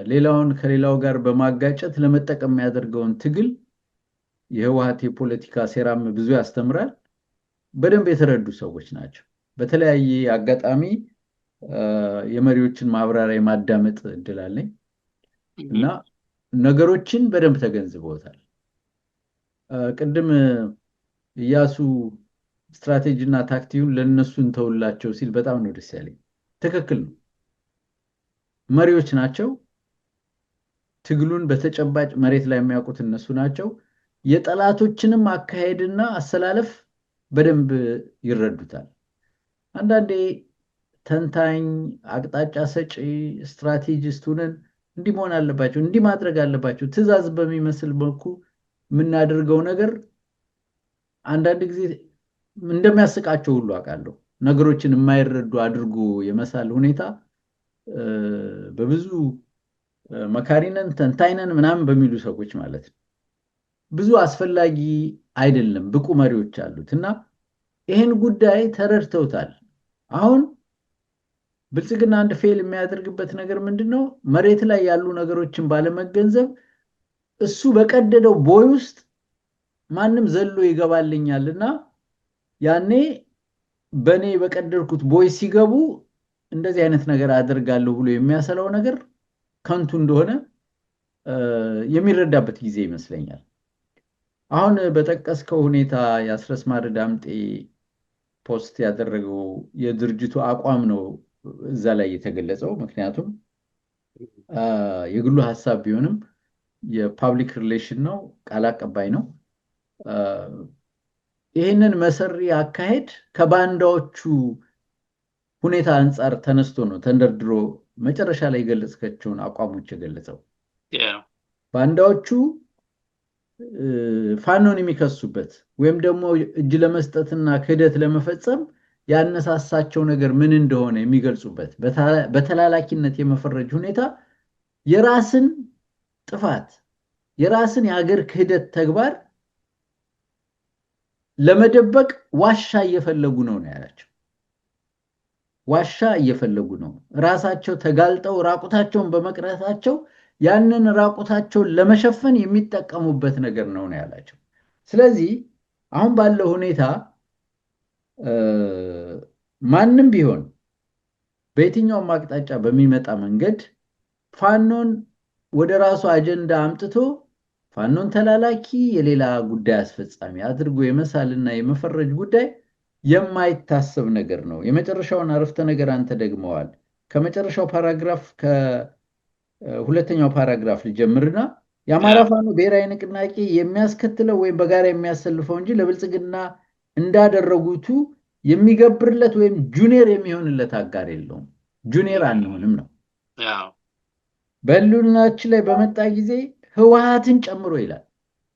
ሌላውን ከሌላው ጋር በማጋጨት ለመጠቀም የሚያደርገውን ትግል የህወሓት የፖለቲካ ሴራም ብዙ ያስተምራል። በደንብ የተረዱ ሰዎች ናቸው። በተለያየ አጋጣሚ የመሪዎችን ማብራሪያ ማዳመጥ እድል አለኝ እና ነገሮችን በደንብ ተገንዝበውታል። ቅድም ኢያሱ ስትራቴጂና ታክቲኩን ለነሱ እንተውላቸው ሲል በጣም ነው ደስ ያለኝ። ትክክል ነው። መሪዎች ናቸው። ትግሉን በተጨባጭ መሬት ላይ የሚያውቁት እነሱ ናቸው። የጠላቶችንም አካሄድና አሰላለፍ በደንብ ይረዱታል። አንዳንዴ ተንታኝ፣ አቅጣጫ ሰጪ፣ ስትራቴጂስት ሆነን እንዲህ መሆን አለባቸው፣ እንዲህ ማድረግ አለባቸው ትዕዛዝ በሚመስል መልኩ የምናደርገው ነገር አንዳንድ ጊዜ እንደሚያስቃቸው ሁሉ አውቃለሁ። ነገሮችን የማይረዱ አድርጎ የመሳል ሁኔታ በብዙ መካሪነን ተንታይነን ምናምን በሚሉ ሰዎች ማለት ነው ብዙ አስፈላጊ አይደለም። ብቁ መሪዎች አሉት እና ይህን ጉዳይ ተረድተውታል። አሁን ብልጽግና አንድ ፌል የሚያደርግበት ነገር ምንድነው? መሬት ላይ ያሉ ነገሮችን ባለመገንዘብ እሱ በቀደደው ቦይ ውስጥ ማንም ዘሎ ይገባልኛልና ያኔ በኔ በቀደድኩት ቦይ ሲገቡ እንደዚህ አይነት ነገር አደርጋለሁ ብሎ የሚያሰለው ነገር ከንቱ እንደሆነ የሚረዳበት ጊዜ ይመስለኛል። አሁን በጠቀስከው ሁኔታ የአስረስ ማረ ዳምጤ ፖስት ያደረገው የድርጅቱ አቋም ነው እዛ ላይ የተገለጸው። ምክንያቱም የግሉ ሐሳብ ቢሆንም የፓብሊክ ሪሌሽን ነው፣ ቃል አቀባይ ነው። ይህንን መሰሪ አካሄድ ከባንዳዎቹ ሁኔታ አንጻር ተነስቶ ነው ተንደርድሮ መጨረሻ ላይ የገለጽካቸውን አቋሞች የገለጸው። Yeah. ባንዳዎቹ ፋኖን የሚከሱበት ወይም ደግሞ እጅ ለመስጠትና ክህደት ለመፈጸም ያነሳሳቸው ነገር ምን እንደሆነ የሚገልጹበት በተላላኪነት የመፈረጅ ሁኔታ የራስን ጥፋት የራስን የሀገር ክህደት ተግባር ለመደበቅ ዋሻ እየፈለጉ ነው ያላቸው። ዋሻ እየፈለጉ ነው። ራሳቸው ተጋልጠው ራቁታቸውን በመቅረታቸው ያንን ራቁታቸውን ለመሸፈን የሚጠቀሙበት ነገር ነው ያላቸው። ስለዚህ አሁን ባለው ሁኔታ ማንም ቢሆን በየትኛውም አቅጣጫ በሚመጣ መንገድ ፋኖን ወደ ራሱ አጀንዳ አምጥቶ ፋኖን ተላላኪ የሌላ ጉዳይ አስፈጻሚ አድርጎ የመሳልና የመፈረጅ ጉዳይ የማይታሰብ ነገር ነው። የመጨረሻውን አረፍተ ነገር አንተ ደግመዋል። ከመጨረሻው ፓራግራፍ ከሁለተኛው ፓራግራፍ ልጀምርና የአማራ ፋኖ ብሔራዊ ንቅናቄ የሚያስከትለው ወይም በጋራ የሚያሰልፈው እንጂ ለብልጽግና እንዳደረጉቱ የሚገብርለት ወይም ጁኒየር የሚሆንለት አጋር የለውም። ጁኒየር አንሆንም ነው። በህልውናችን ላይ በመጣ ጊዜ ህወሓትን ጨምሮ ይላል።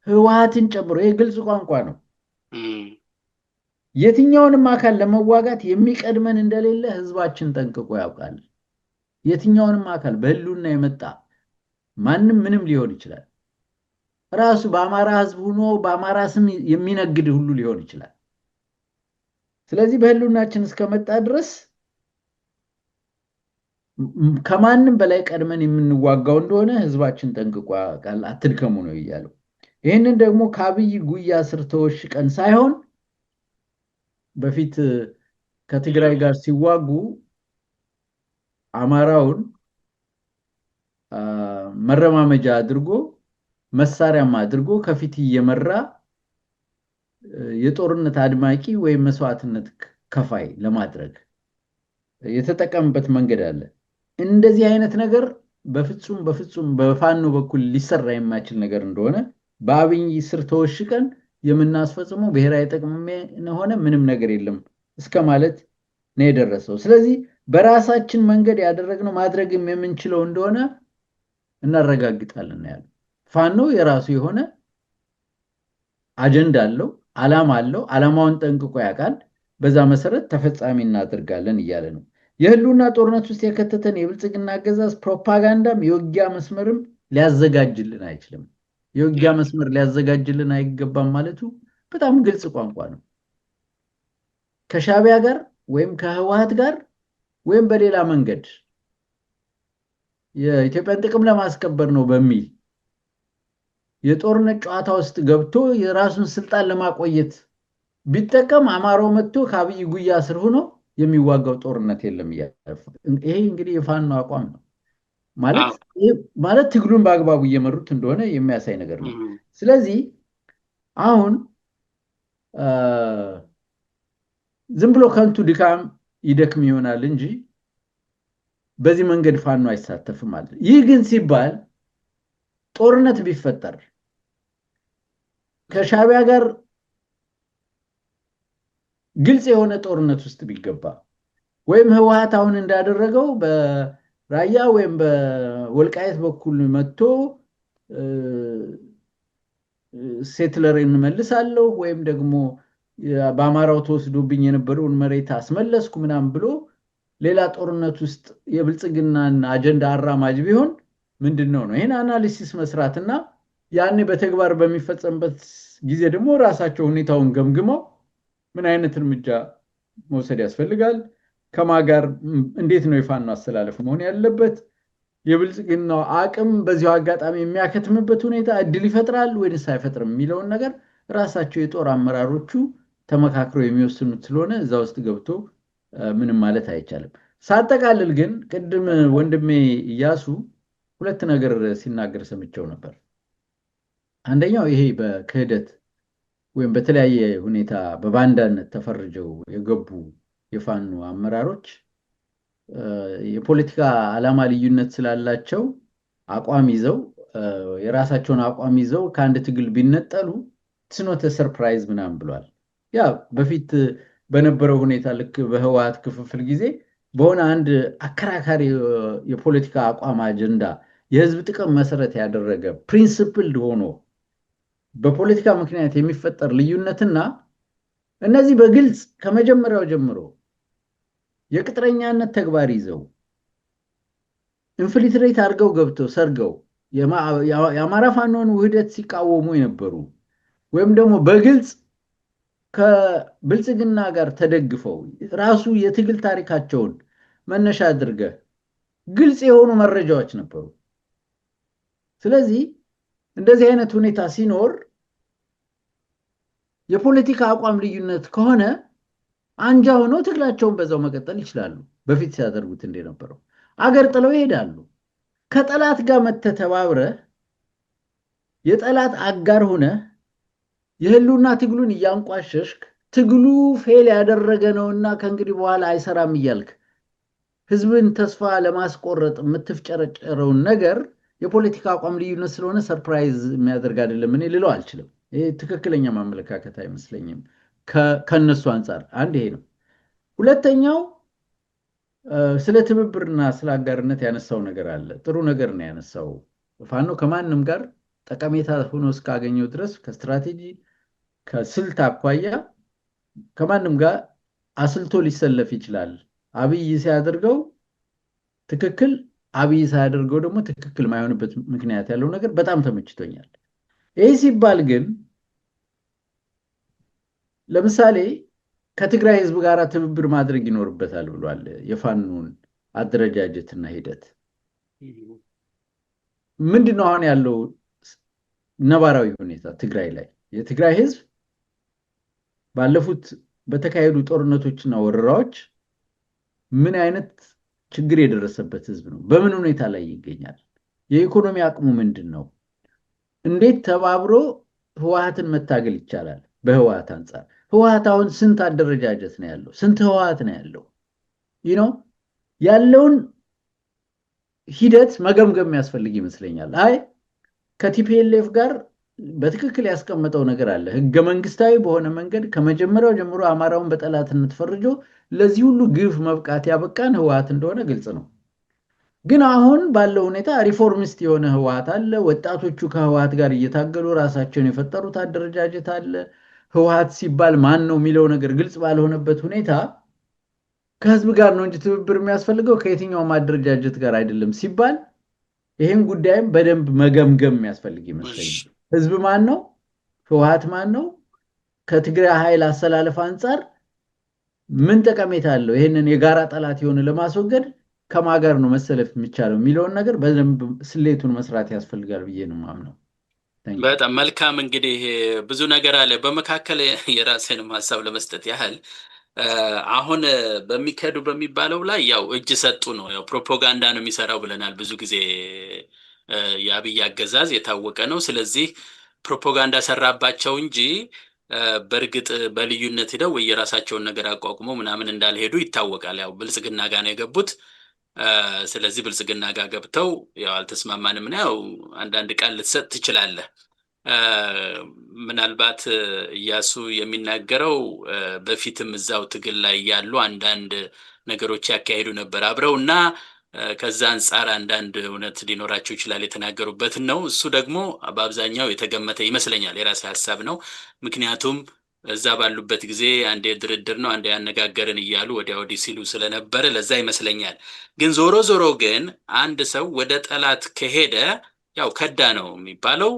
ህወሓትን ጨምሮ ይህ ግልጽ ቋንቋ ነው። የትኛውንም አካል ለመዋጋት የሚቀድመን እንደሌለ ህዝባችን ጠንቅቆ ያውቃል። የትኛውንም አካል በህልውና የመጣ ማንም ምንም ሊሆን ይችላል። ራሱ በአማራ ህዝብ ሆኖ በአማራ ስም የሚነግድ ሁሉ ሊሆን ይችላል። ስለዚህ በህልውናችን እስከመጣ ድረስ ከማንም በላይ ቀድመን የምንዋጋው እንደሆነ ህዝባችን ጠንቅቆ ያውቃል። አትድከሙ ነው እያለው። ይህንን ደግሞ ከአብይ ጉያ ስር ተወሽቀን ሳይሆን በፊት ከትግራይ ጋር ሲዋጉ አማራውን መረማመጃ አድርጎ መሳሪያም አድርጎ ከፊት እየመራ የጦርነት አድማቂ ወይም መስዋዕትነት ከፋይ ለማድረግ የተጠቀመበት መንገድ አለ። እንደዚህ አይነት ነገር በፍጹም በፋኖ በኩል ሊሰራ የማይችል ነገር እንደሆነ በአብይ ስር ተወሽቀን የምናስፈጽመው ብሔራዊ ጥቅም ሆነ ምንም ነገር የለም እስከ ማለት ነው የደረሰው። ስለዚህ በራሳችን መንገድ ያደረግነው ማድረግም የምንችለው እንደሆነ እናረጋግጣለን ያለው። ፋኖ የራሱ የሆነ አጀንዳ አለው፣ ዓላማ አለው። ዓላማውን ጠንቅቆ ያውቃል። በዛ መሰረት ተፈጻሚ እናደርጋለን እያለ ነው። የህልውና ጦርነት ውስጥ የከተተን የብልጽግና አገዛዝ ፕሮፓጋንዳም የውጊያ መስመርም ሊያዘጋጅልን አይችልም። የውጊያ መስመር ሊያዘጋጅልን አይገባም ማለቱ በጣም ግልጽ ቋንቋ ነው። ከሻዕቢያ ጋር ወይም ከህወሓት ጋር ወይም በሌላ መንገድ የኢትዮጵያን ጥቅም ለማስከበር ነው በሚል የጦርነት ጨዋታ ውስጥ ገብቶ የራሱን ስልጣን ለማቆየት ቢጠቀም አማራው መጥቶ ከአብይ ጉያ ስር ሆኖ የሚዋጋው ጦርነት የለም እያለ ይሄ እንግዲህ የፋኖ አቋም ነው ማለት ትግሉን በአግባቡ እየመሩት እንደሆነ የሚያሳይ ነገር ነው። ስለዚህ አሁን ዝም ብሎ ከንቱ ድካም ይደክም ይሆናል እንጂ በዚህ መንገድ ፋኖ አይሳተፍም ማለት ነው። ይህ ግን ሲባል ጦርነት ቢፈጠር ከሻዕቢያ ጋር ግልጽ የሆነ ጦርነት ውስጥ ቢገባ ወይም ህወሓት አሁን እንዳደረገው በራያ ወይም በወልቃይት በኩል መጥቶ ሴትለርን መልሳለሁ ወይም ደግሞ በአማራው ተወስዶብኝ የነበረውን መሬት አስመለስኩ ምናምን ብሎ ሌላ ጦርነት ውስጥ የብልጽግናን አጀንዳ አራማጅ ቢሆን ምንድነው ነው ይሄን አናሊሲስ መስራትና ያኔ በተግባር በሚፈጸምበት ጊዜ ደግሞ ራሳቸው ሁኔታውን ገምግመው ምን አይነት እርምጃ መውሰድ ያስፈልጋል፣ ከማጋር እንዴት ነው የፋኖ አስተላለፍ መሆን ያለበት፣ የብልጽግናው አቅም በዚሁ አጋጣሚ የሚያከትምበት ሁኔታ እድል ይፈጥራል ወይስ አይፈጥርም የሚለውን ነገር ራሳቸው የጦር አመራሮቹ ተመካክረው የሚወስኑት ስለሆነ እዛ ውስጥ ገብቶ ምንም ማለት አይቻልም። ሳጠቃልል ግን ቅድም ወንድሜ ኢያሱ ሁለት ነገር ሲናገር ሰምቼው ነበር። አንደኛው ይሄ በክህደት ወይም በተለያየ ሁኔታ በባንዳነት ተፈርጀው የገቡ የፋኖ አመራሮች የፖለቲካ ዓላማ ልዩነት ስላላቸው አቋም ይዘው የራሳቸውን አቋም ይዘው ከአንድ ትግል ቢነጠሉ ትስኖተ ሰርፕራይዝ ምናምን ብሏል። ያ በፊት በነበረው ሁኔታ ልክ በህወሓት ክፍፍል ጊዜ በሆነ አንድ አከራካሪ የፖለቲካ አቋም አጀንዳ የህዝብ ጥቅም መሰረት ያደረገ ፕሪንስፕልድ ሆኖ በፖለቲካ ምክንያት የሚፈጠር ልዩነትና እነዚህ በግልጽ ከመጀመሪያው ጀምሮ የቅጥረኛነት ተግባር ይዘው ኢንፊልትሬት አድርገው ገብተው ሰርገው የአማራ ፋኖን ውህደት ሲቃወሙ የነበሩ ወይም ደግሞ በግልጽ ከብልጽግና ጋር ተደግፈው ራሱ የትግል ታሪካቸውን መነሻ አድርገህ ግልጽ የሆኑ መረጃዎች ነበሩ። ስለዚህ እንደዚህ አይነት ሁኔታ ሲኖር የፖለቲካ አቋም ልዩነት ከሆነ አንጃ ሆነው ትግላቸውን በዛው መቀጠል ይችላሉ፣ በፊት ሲያደርጉት እንደነበረው አገር ጥለው ይሄዳሉ። ከጠላት ጋር መተባብረህ የጠላት አጋር ሆነ የህልውና ትግሉን እያንቋሸሽክ ትግሉ ፌል ያደረገ ነውና ከእንግዲህ በኋላ አይሰራም እያልክ ህዝብን ተስፋ ለማስቆረጥ የምትፍጨረጨረውን ነገር የፖለቲካ አቋም ልዩነት ስለሆነ ሰርፕራይዝ የሚያደርግ አይደለም እኔ ልለው አልችልም። ይሄ ትክክለኛ ማመለካከት አይመስለኝም ከነሱ አንጻር። አንድ ይሄ ነው። ሁለተኛው ስለ ትብብርና ስለ አጋርነት ያነሳው ነገር አለ። ጥሩ ነገር ነው ያነሳው። ፋኖ ከማንም ጋር ጠቀሜታ ሆኖ እስካገኘው ድረስ ከስትራቴጂ ከስልት አኳያ ከማንም ጋር አስልቶ ሊሰለፍ ይችላል። አብይ ሲያደርገው ትክክል፣ አብይ ሳያደርገው ደግሞ ትክክል ማይሆንበት ምክንያት ያለው ነገር በጣም ተመችቶኛል። ይህ ሲባል ግን ለምሳሌ ከትግራይ ህዝብ ጋር ትብብር ማድረግ ይኖርበታል ብሏል። የፋኖን አደረጃጀትና ሂደት ምንድነው አሁን ያለው ነባራዊ ሁኔታ ትግራይ ላይ? የትግራይ ህዝብ ባለፉት በተካሄዱ ጦርነቶችና ወረራዎች ምን አይነት ችግር የደረሰበት ህዝብ ነው? በምን ሁኔታ ላይ ይገኛል? የኢኮኖሚ አቅሙ ምንድን ነው? እንዴት ተባብሮ ህወሓትን መታገል ይቻላል? በህወሓት አንጻር ህወሓት አሁን ስንት አደረጃጀት ነው ያለው? ስንት ህወሓት ነው ያለው? ያለውን ሂደት መገምገም ያስፈልግ ይመስለኛል። አይ ከቲፒኤልኤፍ ጋር በትክክል ያስቀመጠው ነገር አለ። ህገ መንግስታዊ በሆነ መንገድ ከመጀመሪያው ጀምሮ አማራውን በጠላትነት ፈርጆ ለዚህ ሁሉ ግፍ መብቃት ያበቃን ህወሓት እንደሆነ ግልጽ ነው። ግን አሁን ባለው ሁኔታ ሪፎርሚስት የሆነ ህወሓት አለ። ወጣቶቹ ከህወሓት ጋር እየታገሉ ራሳቸውን የፈጠሩት አደረጃጀት አለ። ህወሓት ሲባል ማን ነው የሚለው ነገር ግልጽ ባልሆነበት ሁኔታ ከህዝብ ጋር ነው እንጂ ትብብር የሚያስፈልገው ከየትኛውም አደረጃጀት ጋር አይደለም ሲባል ይህን ጉዳይም በደንብ መገምገም የሚያስፈልግ ይመስለኛል። ህዝብ ማን ነው? ህወሓት ማን ነው? ከትግራይ ኃይል አሰላለፍ አንጻር ምን ጠቀሜታ አለው? ይህንን የጋራ ጠላት የሆነ ለማስወገድ ከማጋር ነው መሰለፍ የሚቻለው የሚለውን ነገር በደንብ ስሌቱን መስራት ያስፈልጋል ብዬ ነው የማምነው። በጣም መልካም። እንግዲህ ብዙ ነገር አለ። በመካከል የራሴንም ሀሳብ ለመስጠት ያህል አሁን በሚከዱ በሚባለው ላይ ያው እጅ ሰጡ ነው፣ ያው ፕሮፓጋንዳ ነው የሚሰራው ብለናል ብዙ ጊዜ። የአብይ አገዛዝ የታወቀ ነው። ስለዚህ ፕሮፓጋንዳ ሰራባቸው እንጂ በእርግጥ በልዩነት ሄደው ወይ የራሳቸውን ነገር አቋቁመው ምናምን እንዳልሄዱ ይታወቃል። ያው ብልጽግና ጋር ነው የገቡት። ስለዚህ ብልጽግና ጋር ገብተው ያው አልተስማማንም ነው። ያው አንዳንድ ቃል ልትሰጥ ትችላለህ። ምናልባት እያሱ የሚናገረው በፊትም እዛው ትግል ላይ ያሉ አንዳንድ ነገሮች ያካሄዱ ነበር አብረው እና ከዛ አንጻር አንዳንድ እውነት ሊኖራቸው ይችላል የተናገሩበትን ነው። እሱ ደግሞ በአብዛኛው የተገመተ ይመስለኛል፣ የራሴ ሀሳብ ነው። ምክንያቱም እዛ ባሉበት ጊዜ አንዴ ድርድር ነው አንዴ ያነጋገርን እያሉ ወዲያ ወዲህ ሲሉ ስለነበረ ለዛ ይመስለኛል። ግን ዞሮ ዞሮ ግን አንድ ሰው ወደ ጠላት ከሄደ ያው ከዳ ነው የሚባለው።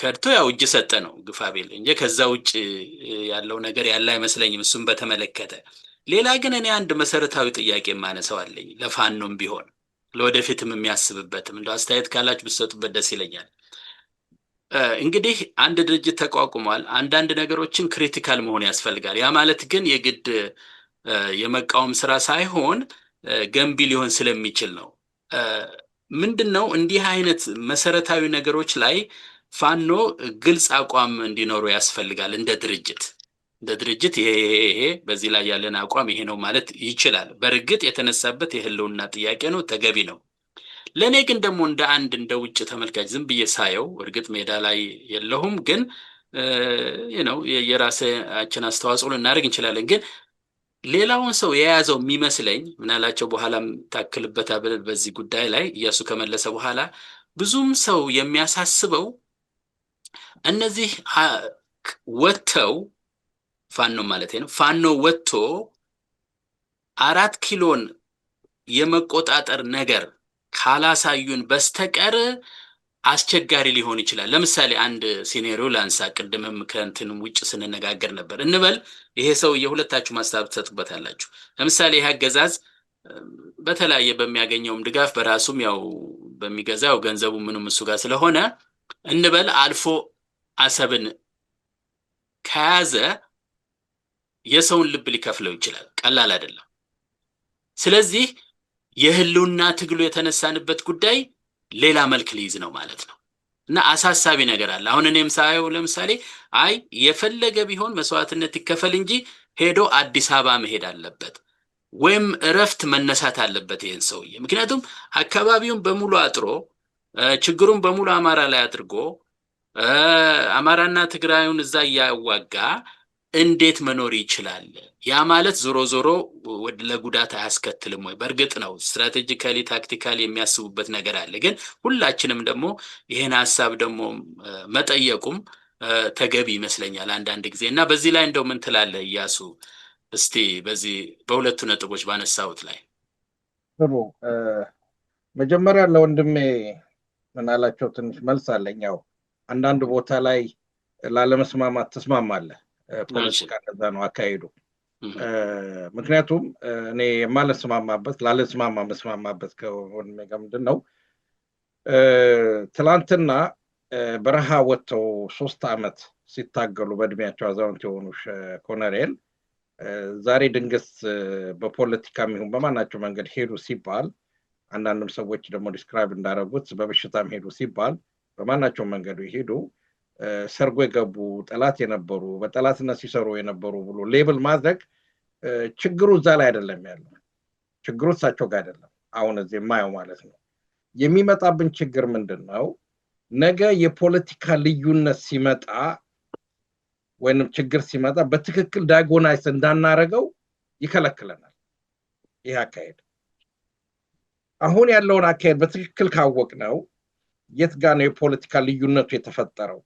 ከድቶ ያው እጅ ሰጠ ነው ግፋቤል እንጂ ከዛ ውጭ ያለው ነገር ያለ አይመስለኝም እሱም በተመለከተ። ሌላ ግን እኔ አንድ መሰረታዊ ጥያቄ ማነሳው አለኝ፣ ለፋኖም ቢሆን ለወደፊትም የሚያስብበትም እንደው አስተያየት ካላችሁ ብትሰጡበት ደስ ይለኛል። እንግዲህ አንድ ድርጅት ተቋቁሟል። አንዳንድ ነገሮችን ክሪቲካል መሆን ያስፈልጋል። ያ ማለት ግን የግድ የመቃወም ስራ ሳይሆን ገንቢ ሊሆን ስለሚችል ነው። ምንድነው እንዲህ አይነት መሰረታዊ ነገሮች ላይ ፋኖ ግልጽ አቋም እንዲኖሩ ያስፈልጋል። እንደ ድርጅት ይሄ በዚህ ላይ ያለን አቋም ይሄ ነው ማለት ይችላል። በእርግጥ የተነሳበት የህልውና ጥያቄ ነው፣ ተገቢ ነው። ለእኔ ግን ደግሞ እንደ ውጭ ተመልካች ዝም ብዬ ሳየው እርግጥ ሜዳ ላይ የለሁም፣ ግን የራሳችን አስተዋጽኦ ልናደርግ እንችላለን። ግን ሌላውን ሰው የያዘው የሚመስለኝ ምናላቸው በኋላም ታክልበታል በዚህ ጉዳይ ላይ ኢያሱ ከመለሰ በኋላ ብዙም ሰው የሚያሳስበው እነዚህ ወጥተው ፋኖ ማለት ነው ፋኖ ወጥቶ 4 ኪሎን የመቆጣጠር ነገር ካላሳዩን በስተቀር አስቸጋሪ ሊሆን ይችላል። ለምሳሌ አንድ ሲኔሪዮ ላንሳ። ቅድምም ከእንትንም ውጭ ስንነጋገር ነበር እንበል ይሄ ሰው የሁለታችሁ ማስተባበብ ትሰጡበታላችሁ። ለምሳሌ ይሄ አገዛዝ በተለያየ በሚያገኘውም ድጋፍ በራሱም ያው በሚገዛው ገንዘቡ ምንም እሱ ጋር ስለሆነ እንበል አልፎ አሰብን ከያዘ የሰውን ልብ ሊከፍለው ይችላል። ቀላል አይደለም። ስለዚህ የህልውና ትግሉ የተነሳንበት ጉዳይ ሌላ መልክ ሊይዝ ነው ማለት ነው እና አሳሳቢ ነገር አለ። አሁን እኔም ሳየው ለምሳሌ አይ የፈለገ ቢሆን መስዋዕትነት ይከፈል እንጂ ሄዶ አዲስ አበባ መሄድ አለበት ወይም እረፍት መነሳት አለበት ይሄን ሰውዬ። ምክንያቱም አካባቢውን በሙሉ አጥሮ ችግሩን በሙሉ አማራ ላይ አድርጎ አማራና ትግራዩን እዛ እያዋጋ እንዴት መኖር ይችላል? ያ ማለት ዞሮ ዞሮ ለጉዳት አያስከትልም ወይ? በእርግጥ ነው ስትራቴጂካሊ ታክቲካሊ የሚያስቡበት ነገር አለ። ግን ሁላችንም ደግሞ ይሄን ሐሳብ ደግሞ መጠየቁም ተገቢ ይመስለኛል አንዳንድ ጊዜ እና በዚህ ላይ እንደው ምን ትላለህ ኢያሱ? እስቲ በዚህ በሁለቱ ነጥቦች ባነሳሁት ላይ ጥሩ። መጀመሪያ ለወንድሜ ምናላቸው ትንሽ መልስ አለኝ። ያው አንዳንድ ቦታ ላይ ላለመስማማት ተስማማለህ። ፖለቲካ እንደዛ ነው አካሄዱ። ምክንያቱም እኔ የማልስማማበት መስማማበት ከወንድሜ ጋር ምንድን ነው ትላንትና በረሃ ወጥተው 3 ዓመት ሲታገሉ በእድሜያቸው አዛውንት የሆኑ ኮሎኔል ዛሬ ድንገት በፖለቲካም ይሁን በማናቸው መንገድ ሄዱ ሲባል አንዳንድም ሰዎች ደግሞ ዲስክራይብ እንዳደረጉት በበሽታም ሄዱ ሲባል በማናቸው መንገዱ ሄዱ ሰርጎ የገቡ ጠላት የነበሩ በጠላትነት ሲሰሩ የነበሩ ብሎ ሌብል ማድረግ ችግሩ እዛ ላይ አይደለም ያለው። ችግሩ እሳቸው ጋር አይደለም። አሁን እዚህ የማየው ማለት ነው የሚመጣብን ችግር ምንድን ነው? ነገ የፖለቲካ ልዩነት ሲመጣ ወይንም ችግር ሲመጣ በትክክል ዳያጎናይዝ እንዳናረገው ይከለክለናል ይህ አካሄድ። አሁን ያለውን አካሄድ በትክክል ካወቅነው የት ጋር ነው የፖለቲካ ልዩነቱ የተፈጠረው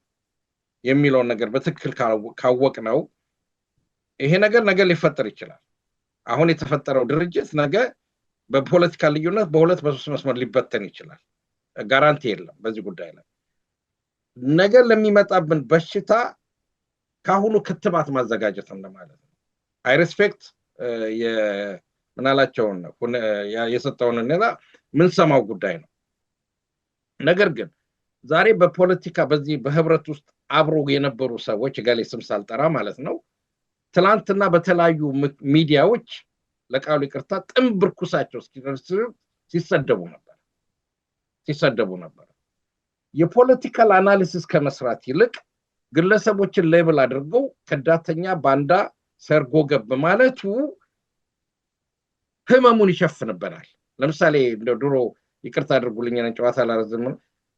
የሚለውን ነገር በትክክል ካወቅነው ይሄ ነገር ነገ ሊፈጠር ይችላል። አሁን የተፈጠረው ድርጅት ነገ በፖለቲካ ልዩነት በ2 በ3 መስመር ሊበተን ይችላል። ጋራንቲ የለም በዚህ ጉዳይ ላይ። ነገ ለሚመጣብን በሽታ ካሁኑ ክትባት ማዘጋጀት እንደማለት ነው። አይ ሪስፔክት ምናላቸውን የሰጠውን ኔላ ምን ሰማው ጉዳይ ነው። ነገር ግን ዛሬ በፖለቲካ በዚህ በህብረት ውስጥ አብሮ የነበሩ ሰዎች ጋሌ ስም ሳልጠራ ማለት ነው ትላንትና በተለያዩ ሚዲያዎች ለቃሉ ይቅርታ ጥምብር ኩሳቸው ሲሰደቡ ነበር። የፖለቲካል አናሊሲስ ከመስራት ይልቅ ግለሰቦችን ሌብል አድርገው ከዳተኛ ባንዳ ሰርጎ ገብ ማለቱ ህመሙን ይሸፍንበናል። ለምሳሌ እንደ ድሮ ይቅርታ አድርጉልኝ እና ጨዋታ ላረዝም።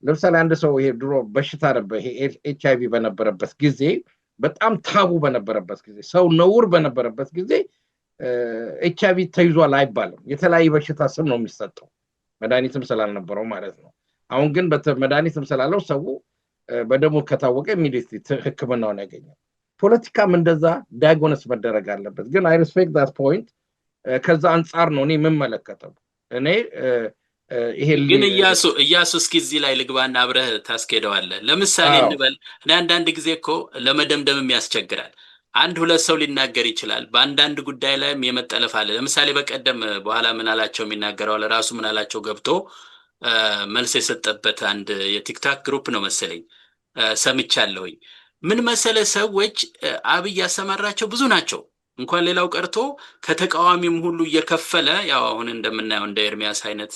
ለምሳሌ አንድ ሰው ይሄ ድሮ በሽታ ነበር ይሄ ኤችአይቪ በነበረበት ጊዜ በጣም ታቡ በነበረበት ጊዜ ሰው ነውር በነበረበት ጊዜ ኤችአይቪ ተይዟል አይባልም። የተለያየ በሽታ ስም ነው የሚሰጠው መድኃኒትም ስላልነበረው ማለት ነው። አሁን ግን መድኃኒትም ስላለው ሰው በደሙ ከታወቀ ኢሚዲየትሊ ህክምናውን ያገኛል። ፖለቲካም እንደዛ ዳያጎነስ መደረግ አለበት። ግን አይ ሪስፔክት ዳት ፖይንት። ከዛ አንጻር ነው እኔ የምመለከተው። እኔ ይሄ ግን ኢያሱ እስኪ እዚህ ላይ ልግባና አብረህ ታስኬደዋለህ። ለምሳሌ እንበል እኔ አንዳንድ ጊዜ እኮ ለመደምደምም ያስቸግራል። 1-2 ሰው ሊናገር ይችላል። በአንዳንድ ጉዳይ ላይም የመጠለፍ አለ። ለምሳሌ በቀደም በኋላ ምን አላቸው የሚናገረው ለራሱ ምን አላቸው ገብቶ መልስ የሰጠበት አንድ የቲክታክ ግሩፕ ነው መሰለኝ ሰምቻለሁኝ። ምን መሰለ ሰዎች አብይ ያሰማራቸው ብዙ ናቸው። እንኳን ሌላው ቀርቶ ከተቃዋሚም ሁሉ እየከፈለ ያው አሁን እንደምናየው እንደ ኤርሚያስ አይነት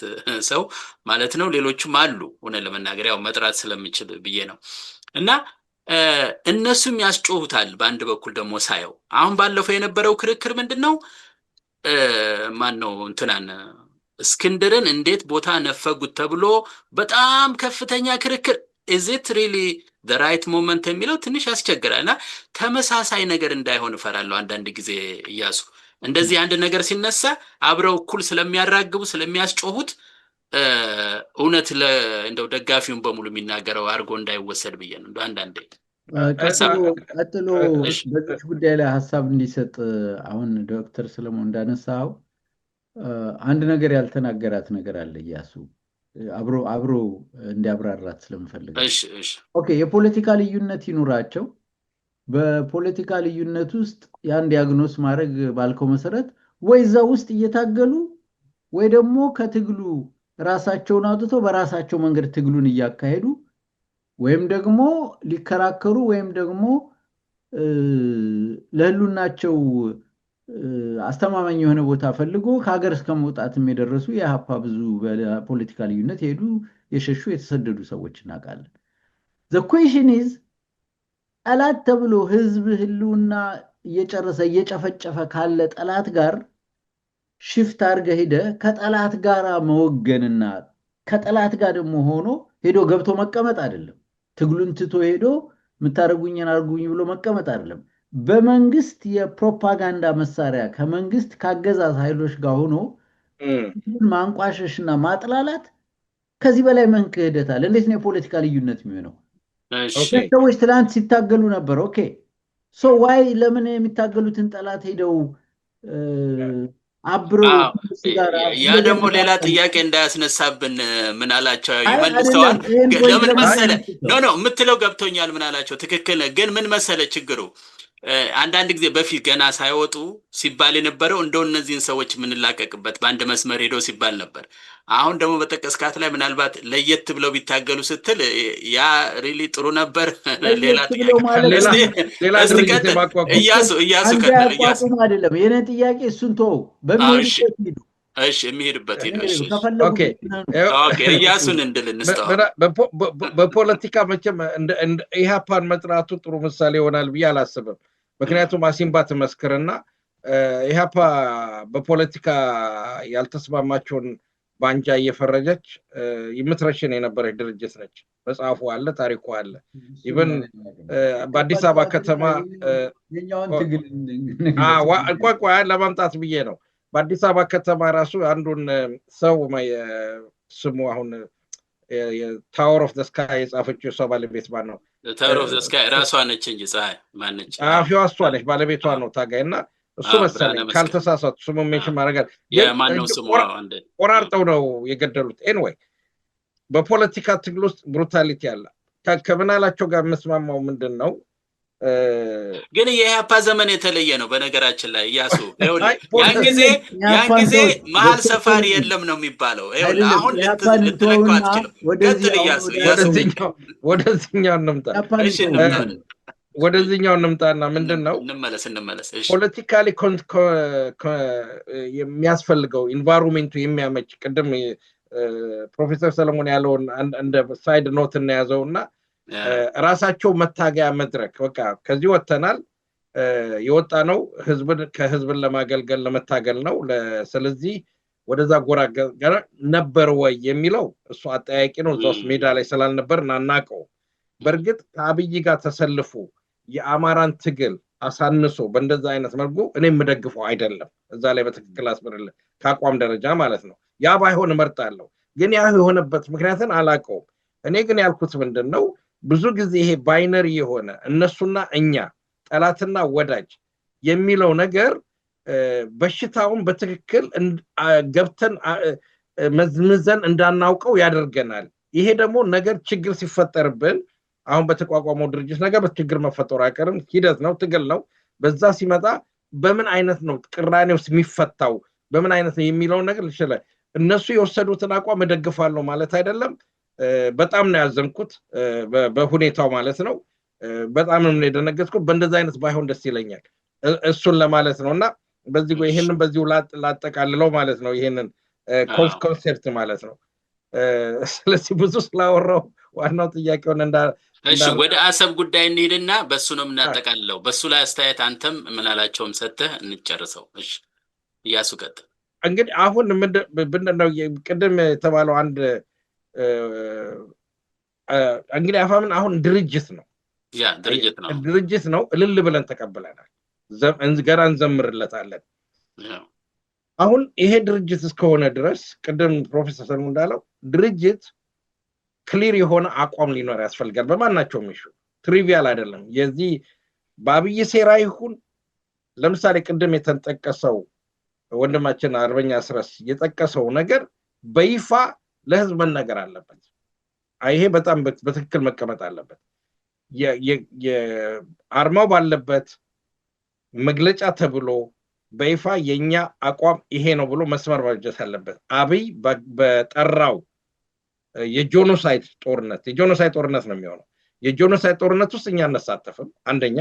ሰው ማለት ነው። ሌሎችም አሉ ሆነ ለመናገር ያው መጥራት ስለምችል ብዬ ነው። እና እነሱም ያስጮሁታል። በአንድ በኩል ደግሞ ሳየው አሁን ባለፈው የነበረው ክርክር ምንድነው ማን ነው እንትናን እስክንድርን እንዴት ቦታ ነፈጉት ተብሎ በጣም ከፍተኛ ክርክር is it really the right moment የሚለው ትንሽ ያስቸግራልና ተመሳሳይ ነገር እንዳይሆን እፈራለሁ አንዳንድ ጊዜ ኢያሱ። እንደዚህ አንድ ነገር ሲነሳ አብረው እኩል ስለሚያራግቡ ስለሚያስጮሁት እውነት እንደው ደጋፊውን በሙሉ የሚናገረው አድርጎ እንዳይወሰድ ብዬ ነው። አንዳንዴ ቀጥሎ በዚህ ጉዳይ ላይ ሀሳብ እንዲሰጥ አሁን ዶክተር ሰለሞን እንዳነሳው አንድ ነገር ያልተናገራት ነገር አለ እያሱ አብሮ እንዲያብራራት ስለምፈልግ። ኦኬ የፖለቲካ ልዩነት ይኑራቸው። በፖለቲካ ልዩነት ውስጥ ያን ዲያግኖስ ማድረግ ባልከው መሰረት ወይ እዛ ውስጥ እየታገሉ ወይ ደግሞ ከትግሉ ራሳቸውን አውጥቶ በራሳቸው መንገድ ትግሉን እያካሄዱ ወይም ደግሞ ሊከራከሩ ወይም ደግሞ ለህሉናቸው አስተማማኝ የሆነ ቦታ ፈልጎ ከሀገር እስከ መውጣትም የደረሱ የኢህአፓ ብዙ በፖለቲካ ልዩነት ሄዱ የሸሹ የተሰደዱ ሰዎች እናውቃለን። the question is ጠላት ተብሎ ህዝብ ህልውና እየጨረሰ እየጨፈጨፈ ካለ ጠላት ጋር ሽፍት አድርገህ ሄደህ ከጠላት ጋር መወገንና ከጠላት ጋር ደግሞ ሆኖ ሄዶ ገብቶ መቀመጥ አይደለም። ትግሉን ትቶ ሄዶ ምታረጉኝን አርጉኝ ብሎ መቀመጥ አይደለም። በመንግስት የፕሮፓጋንዳ መሳሪያ ከመንግስት ካገዛዝ ኃይሎች ጋር ሆኖ ማንቋሸሽና ማጥላላት ከዚህ በላይ ምን ክህደት አለ? እንዴት ነው የፖለቲካ ልዩነት የሚሆነው? ሰዎች ትላንት ሲታገሉ ነበር። ኦኬ ሶ ዋይ ለምን የሚታገሉትን ጠላት ሄደው አብሮ ያ ደግሞ ሌላ ጥያቄ እንዳያስነሳብን ምን አላቸው ይመልሰዋል። ለምን መሰለ ኖ የምትለው ገብቶኛል። ምን አላቸው ትክክል፣ ግን ምን መሰለ ችግሩ አንዳንድ ጊዜ በፊት ገና ሳይወጡ ሲባል የነበረው እንደው እነዚህን ሰዎች የምንላቀቅበት በአንድ መስመር ሄዶ ሲባል ነበር። አሁን ደግሞ በጠቀስካት ላይ ምናልባት ለየት ብለው ቢታገሉ ስትል ያ ሪሊ ጥሩ ነበር። ሌላ እያሱ አይደለም የኔ ጥያቄ እሱን ተው በሚሄድበት ሄዱ። እሺ የሚሄድበት ሄዱ። ኦኬ እያሱን እንድል እንስጠው። በፖለቲካ መቼም ኢህአፓን መጥራቱ ጥሩ ምሳሌ ይሆናል ብዬ አላስብም። ምክንያቱም አሲምባ ትመስክርና ኢህአፓ በፖለቲካ ያልተስማማቸውን ባንጃ እየፈረጀች የምትረሽን የነበረች ድርጅት ነች። መጽሐፉ አለ፣ ታሪኩ አለ። ኢቭን በአዲስ አበባ ከተማ ቆይ ለማምጣት ብዬ ነው። በአዲስ አበባ ከተማ ራሱ አንዱን ሰው ስሙ አሁን ታወር ኦፍ ዘ ስካይ የጻፈችው ሰው ባለቤት ማን ነው? ታወር ኦፍ ዘ ስካይ ራሷ ነች እንጂ ፀሐይ ማን ነች? ጸሐፊዋ እሷ ነች፣ ባለቤቷ ነው ታጋይና እሱ መሰለኝ ካልተሳሳቱ ስሙ ሜንሽን ማድረግ የማነው ስሙ አንዴ ቆራርጠው ነው የገደሉት። ኤኒዌይ በፖለቲካ ትግል ውስጥ ብሩታሊቲ አለ። ከምናላቸው ጋር መስማማው ምንድን ነው ግን የኢህአፓ ዘመን የተለየ ነው። በነገራችን ላይ እያሱ ያን ጊዜ መሀል ሰፋሪ የለም ነው የሚባለው። አሁን ልትለቀው አትችልም። ቀጥል እያሱ ወደዚህኛው እንምጣና ምንድን ነው እንመለስ። ፖለቲካሊ የሚያስፈልገው ኢንቫይሮንመንቱ የሚያመች ቅድም ፕሮፌሰር ሰለሞን ያለውን እንደ ሳይድ ኖት እናያዘውና ራሳቸው መታገያ መድረክ በቃ ከዚህ ወተናል የወጣ ነው ከህዝብን ለማገልገል ለመታገል ነው። ስለዚህ ወደዛ ጎራ ነበር ወይ የሚለው እሱ አጠያቂ ነው። እዛው ሜዳ ላይ ስላልነበር እናናቀው። በእርግጥ ከአብይ ጋር ተሰልፎ የአማራን ትግል አሳንሶ በእንደዛ አይነት መልኩ እኔ የምደግፈው አይደለም። እዛ ላይ በትክክል አስመረለ ከአቋም ደረጃ ማለት ነው። ያ ባይሆን እመርጣለሁ። ግን ያ የሆነበት ምክንያትን አላቀውም። እኔ ግን ያልኩት ምንድን ነው ብዙ ጊዜ ይሄ ባይነሪ የሆነ እነሱና እኛ ጠላትና ወዳጅ የሚለው ነገር በሽታውን በትክክል ገብተን መዝምዘን እንዳናውቀው ያደርገናል። ይሄ ደግሞ ነገር ችግር ሲፈጠርብን አሁን በተቋቋመው ድርጅት ነገር በችግር መፈጠሩ አይቀርም። ሂደት ነው፣ ትግል ነው። በዛ ሲመጣ በምን አይነት ነው ቅራኔው የሚፈታው በምን አይነት ነው የሚለው ነገር ልሽለ እነሱ የወሰዱትን አቋም እደግፋለሁ ማለት አይደለም። በጣም ነው ያዘንኩት በሁኔታው ማለት ነው። በጣም ነው የደነገጥኩት። በእንደዛ አይነት ባይሆን ደስ ይለኛል እሱን ለማለት ነውና በዚህ ይሄንን በዚሁ ላጠቃልለው ማለት ነው። ይሄንን ኮንሴፕት ማለት ነው። ስለዚህ ብዙ ስላወራው ዋናው ጥያቄውን እሺ ወደ አሰብ ጉዳይ እንሂድና በሱ ነው የምናጠቃልለው። በሱ ላይ አስተያየት አንተም ምናላቸውም ሰጥተህ እንጨርሰው። እሺ እያሱ ቀጥል። እንግዲህ አሁን ምንድነው ቅድም የተባለው አንድ እንግዲህ አፋምን አሁን ድርጅት ነው። ያ ድርጅት ነው እልል ብለን ተቀብለናል። ገና እንዘምርለታለን። አሁን ይሄ ድርጅት እስከሆነ ድረስ ቅድም ፕሮፌሰር ሰለሞን እንዳለው ድርጅት ክሊር የሆነ አቋም ሊኖር ያስፈልጋል። በማናቸውም ኢሹ ትሪቪያል አይደለም። የዚህ በአብይ ሴራ ይሁን ለምሳሌ ቅድም የተጠቀሰው ወንድማችን አርበኛ አስረስ የጠቀሰው ነገር በይፋ ለህዝብ መነገር አለበት። ይሄ በጣም በትክክል መቀመጥ አለበት። የአርማው ባለበት መግለጫ ተብሎ በይፋ የኛ አቋም ይሄ ነው ብሎ መስመር ማበጀት አለበት። አብይ በጠራው የጄኖሳይድ ጦርነት ነው የሚሆነው። የጄኖሳይድ ጦርነት ውስጥ እኛ አንሳተፍም። አንደኛ።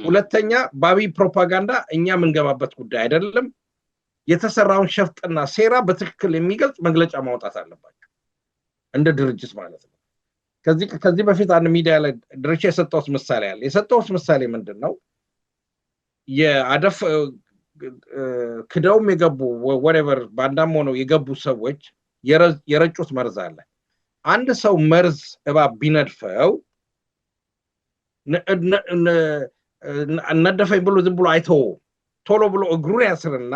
ሁለተኛ በአብይ ፕሮፓጋንዳ እኛ የምንገባበት ጉዳይ አይደለም። የተሰራውን ሸፍጥና ሴራ በትክክል የሚገልጽ መግለጫ ማውጣት አለባቸው እንደ ድርጅት ማለት ነው። ከዚህ በፊት አንድ ሚዲያ ላይ ድርጅት የሰጠውት ምሳሌ አለ። የሰጠውት ምሳሌ ምንድነው? የአደፍ ክደውም የገቡ ወሬቨር ባንዳም ሆነው የገቡ ሰዎች የረጩት መርዝ አለ። አንድ ሰው መርዝ እባብ ቢነድፈው ነደፈኝ ብሎ ዝም ብሎ አይተወው። ቶሎ ብሎ እግሩን ያስርና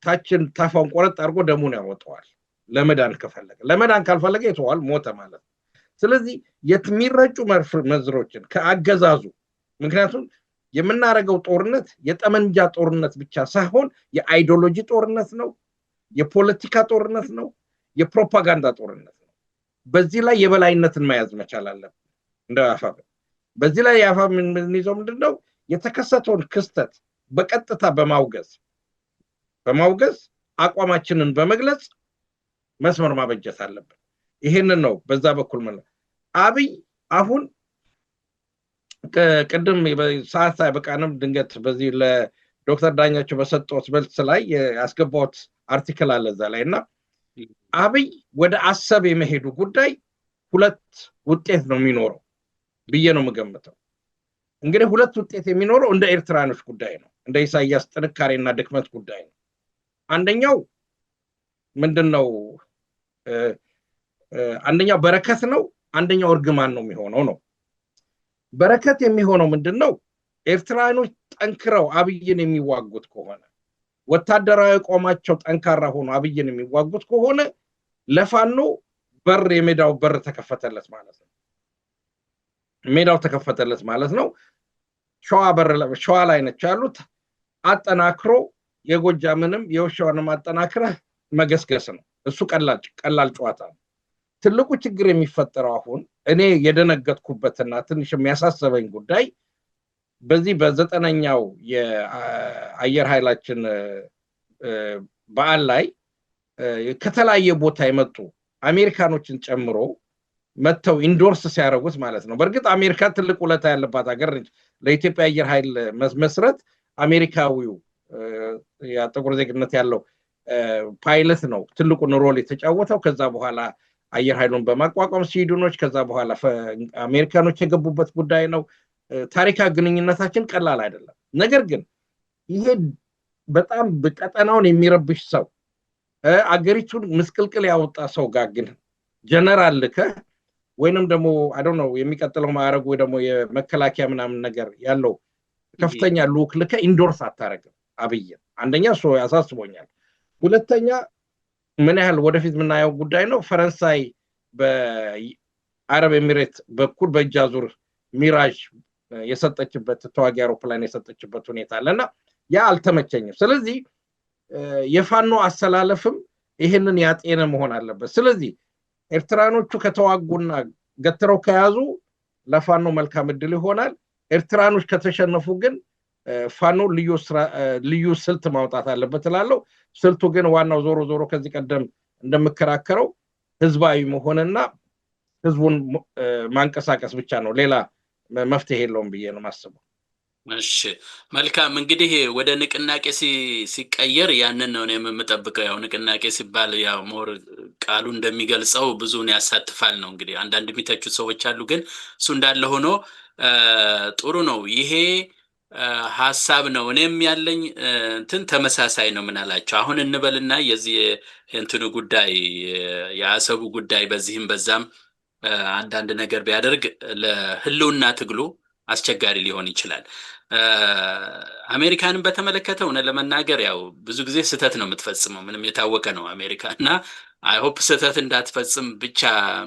ታችን ታፋውን ቆረጥ አድርጎ ደሙን ያወጣዋል። ለመዳን ከፈለገ። ለመዳን ካልፈለገ ይተዋል፣ ሞተ ማለት ነው። ስለዚህ የሚረጩ መርዞችን ከአገዛዙ ምክንያቱም የምናደርገው ጦርነት የጠመንጃ ጦርነት ብቻ ሳይሆን የአይዲዮሎጂ ጦርነት ነው፣ የፖለቲካ ጦርነት ነው፣ የፕሮፓጋንዳ ጦርነት ነው። በዚህ ላይ የበላይነትን መያዝ መቻል አለብን እንደ አፋብ። በዚህ ላይ የአፋብ የምንይዘው ምንድነው? የተከሰተውን ክስተት በቀጥታ በማውገዝ አቋማችንን በመግለጽ መስመር ማበጀት አለብን። ይሄንን ነው በዛ በኩል ማለት አብይ አሁን ቅድም ሰዓት ሳይበቃንም ድንገት በዚህ ለዶክተር ዳኛቸው በሰጠሁት መልስ ላይ ያስገባሁት አርቲክል አለ እዛ ላይ እና አብይ ወደ አሰብ የመሄዱ ጉዳይ ሁለት ውጤት ነው የሚኖረው ብዬ ነው የምገምተው። እንግዲህ ሁለት ውጤት የሚኖረው እንደ ኤርትራኖች ጉዳይ ነው፣ እንደ ኢሳያስ ጥንካሬና ድክመት ጉዳይ ነው። አንደኛው ምንድነው? አንደኛው በረከት ነው፣ አንደኛው እርግማን ነው የሚሆነው ነው። በረከት የሚሆነው ምንድነው? ኤርትራኖች ጠንክረው አብይን የሚዋጉት ከሆነ ወታደራዊ ቆማቸው ጠንካራ ሆኖ አብይን የሚዋጉት ከሆነ ለፋኖ የሜዳው በር ተከፈተለት ማለት ነው። ሜዳው ተከፈተለት ማለት ነው። ሸዋ ላይ ነች ያሉት። አጠናክሮ የጎጃምንም የወሻውንም አጠናክረህ መገስገስ ነው። እሱ ቀላል ጨዋታ ነው። ትልቁ ችግር የሚፈጠረው አሁን እኔ የደነገጥኩበትና ትንሽ የሚያሳሰበኝ ጉዳይ በዚህ በ9ኛው የአየር ኃይላችን በዓል ላይ ከተለያየ ቦታ የመጡ አሜሪካኖችን ጨምሮ መተው ኢንዶርስ ሲያደርጉት ማለት ነው። በእርግጥ አሜሪካ ትልቅ ውለታ ያለባት ሀገር ነች። ለኢትዮጵያ አየር ኃይል መስረት አሜሪካዊው ጥቁር ዜግነት ያለው ፓይለት ነው ትልቁን ሮል የተጫወተው። ከዛ በኋላ አየር ኃይሉን በማቋቋም ስዊድኖች፣ ከዛ በኋላ አሜሪካኖች የገቡበት ጉዳይ ነው። ታሪካዊ ግንኙነታችን ቀላል አይደለም። ነገር ግን ይሄ በጣም ቀጠናውን የሚረብሽ ሰው አገሪቱን ምስቅልቅል ያወጣ ሰው ጋር ግን ጀነራል ልከህ ወይንም ደግሞ ነው የሚቀጥለው ማዕረግ ወይ ደግሞ የመከላከያ ምናምን ነገር ያለው ከፍተኛ ልኡክ ልከህ ኢንዶርስ አታረግም አብይን። አንደኛ እሱ ያሳስቦኛል። ሁለተኛ ምን ያህል ወደፊት የምናየው ጉዳይ ነው። ፈረንሳይ በአረብ ኤሚሬት በኩል በእጅ አዙር ሚራዥ የሰጠችበት ተዋጊ አውሮፕላን የሰጠችበት ሁኔታ አለና ያ አልተመቸኝም። ስለዚህ የፋኖ አሰላለፍም ይሄንን ያጤነ መሆን አለበት። ስለዚህ ኤርትራኖቹ ከተዋጉና ገትረው ከያዙ ለፋኖ መልካም እድል ይሆናል። ኤርትራኖች ከተሸነፉ ግን ፋኖ ልዩ ስልት ማውጣት አለበት እላለሁ። ስልቱ ግን ዋናው ዞሮ ከዚህ ቀደም እንደምከራከረው ህዝባዊ መሆንና ህዝቡን ማንቀሳቀስ ብቻ ነው። ሌላ መፍትሄ የለውም ብዬ ነው የማስበው። እሺ መልካም። እንግዲህ ወደ ንቅናቄ ሲቀየር ያንን ነው የምጠብቀው። ያው ንቅናቄ ሲባል ያው ሞር ቃሉ እንደሚገልጸው ብዙን ያሳትፋል ነው። እንግዲህ አንዳንድ የሚተቹት ሰዎች አሉ፣ ግን እሱ እንዳለ ሆኖ ጥሩ ነው። ይሄ ሐሳብ ነው። እኔም ያለኝ እንትን ተመሳሳይ ነው። ምን አላቸው አሁን እንበልና የዚህ እንትኑ ጉዳይ የአሰቡ ጉዳይ በዚህም በዛም አንዳንድ ነገር ቢያደርግ ለህልውና ትግሉ አስቸጋሪ ሊሆን ይችላል። አሜሪካንን በተመለከተ እውነት ለመናገር ያው ብዙ ጊዜ ስህተት ነው የምትፈጽመው፣ ምንም የታወቀ ነው አሜሪካ እና አይ ሆፕ ስህተት እንዳትፈጽም ብቻ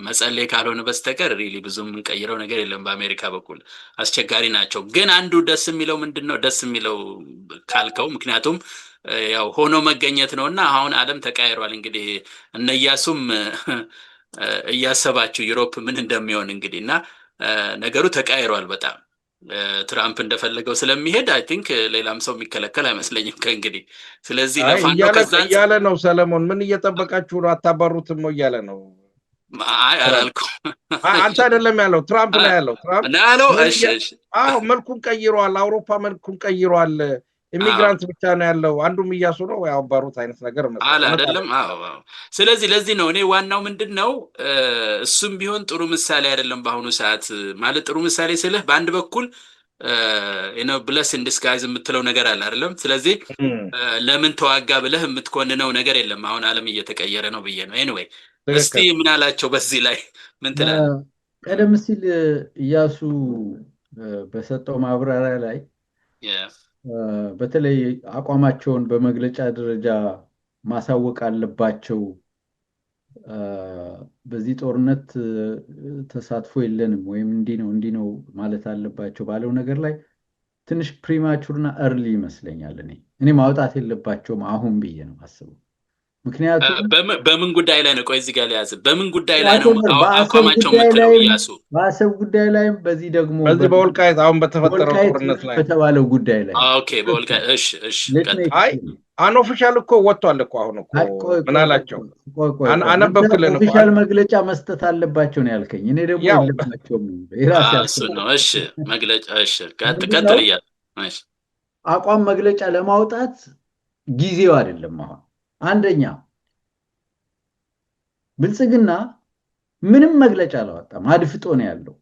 መጸለይ ካልሆነ በስተቀር ሪሊ ብዙም የምንቀይረው ነገር የለም። በአሜሪካ በኩል አስቸጋሪ ናቸው። ግን አንዱ ደስ የሚለው ምንድን ነው ደስ የሚለው ካልከው፣ ምክንያቱም ያው ሆኖ መገኘት ነው እና አሁን ዓለም ተቀያይሯል። እንግዲህ እነ ኢያሱም እያሰባችሁ ዩሮፕ ምን እንደሚሆን እንግዲህ እና ነገሩ ተቀያይሯል በጣም ትራምፕ እንደፈለገው ስለሚሄድ አይ ቲንክ ሌላም ሰው የሚከለከል አይመስለኝም ከእንግዲህ። ስለዚህ ለፋኖ እያለ ነው ሰለሞን፣ ምን እየጠበቃችሁ ነው? አታባሩትም ነው እያለ ነው። አይ አላልኩም። አንተ አይደለም ያለው ትራምፕ ነው ያለው። ትራምፕ ነው ያለው። እሺ እሺ። አዎ መልኩን ቀይሯል። አውሮፓ መልኩን ቀይሯል። ኢሚግራንት ብቻ ነው ያለው። አንዱም ኢያሱ ነው ያባሩት አይነት ነገር አለ አይደለም? አዎ። ስለዚህ ለዚህ ነው እኔ ዋናው ምንድነው እሱም ቢሆን ጥሩ ምሳሌ አይደለም በአሁኑ ሰዓት። ማለት ጥሩ ምሳሌ ስልህ በአንድ በኩል ብለስ ኢን ዲስጋይዝ የምትለው ነገር አለ አይደለም? ስለዚህ ለምን ተዋጋ ብለህ የምትኮንነው ነገር የለም። አሁን ዓለም እየተቀየረ ነው ብዬ ነው። ኤኒዌይ እስቲ ምን አላቸው በዚህ ላይ ምን ትላለህ? ቀደም ሲል ኢያሱ በሰጠው ማብራሪያ ላይ በተለይ አቋማቸውን በመግለጫ ደረጃ ማሳወቅ አለባቸው፣ በዚህ ጦርነት ተሳትፎ የለንም ወይም እንዲህ ነው ማለት አለባቸው ባለው ነገር ላይ ትንሽ ፕሪማቹርና እርሊ ይመስለኛል። እኔ ማውጣት የለባቸውም አሁን ብዬ ነው አስበው። ምክንያቱም በምን ጉዳይ ላይ ነው? ቆይ እዚህ ጋር ሊያዝ በምን ጉዳይ ላይ ነው አቋማቸው የምትለው ኢያሱ? በአሰብ ጉዳይ ላይ በዚህ ደግሞ በዚህ በወልቃይት አሁን በተፈጠረው ጦርነት ላይ በተባለው ጉዳይ ላይ ኦኬ። በወልቃይት እሺ። አይ አንኦፊሻል እኮ ወጥቷል እኮ አሁን እኮ ምን አላቸው? አነበብክልን እኮ ኦፊሻል መግለጫ መስጠት አለባቸው ነው ያልከኝ። እኔ ደግሞ የለባቸውም እሱ ነው። እሺ መግለጫ እሺ፣ ቀጥል እያለ እሺ። አቋም መግለጫ ለማውጣት ጊዜው አይደለም አሁን። አንደኛ ብልጽግና ምንም መግለጫ አላወጣም፣ አድፍጦ ነው ያለው።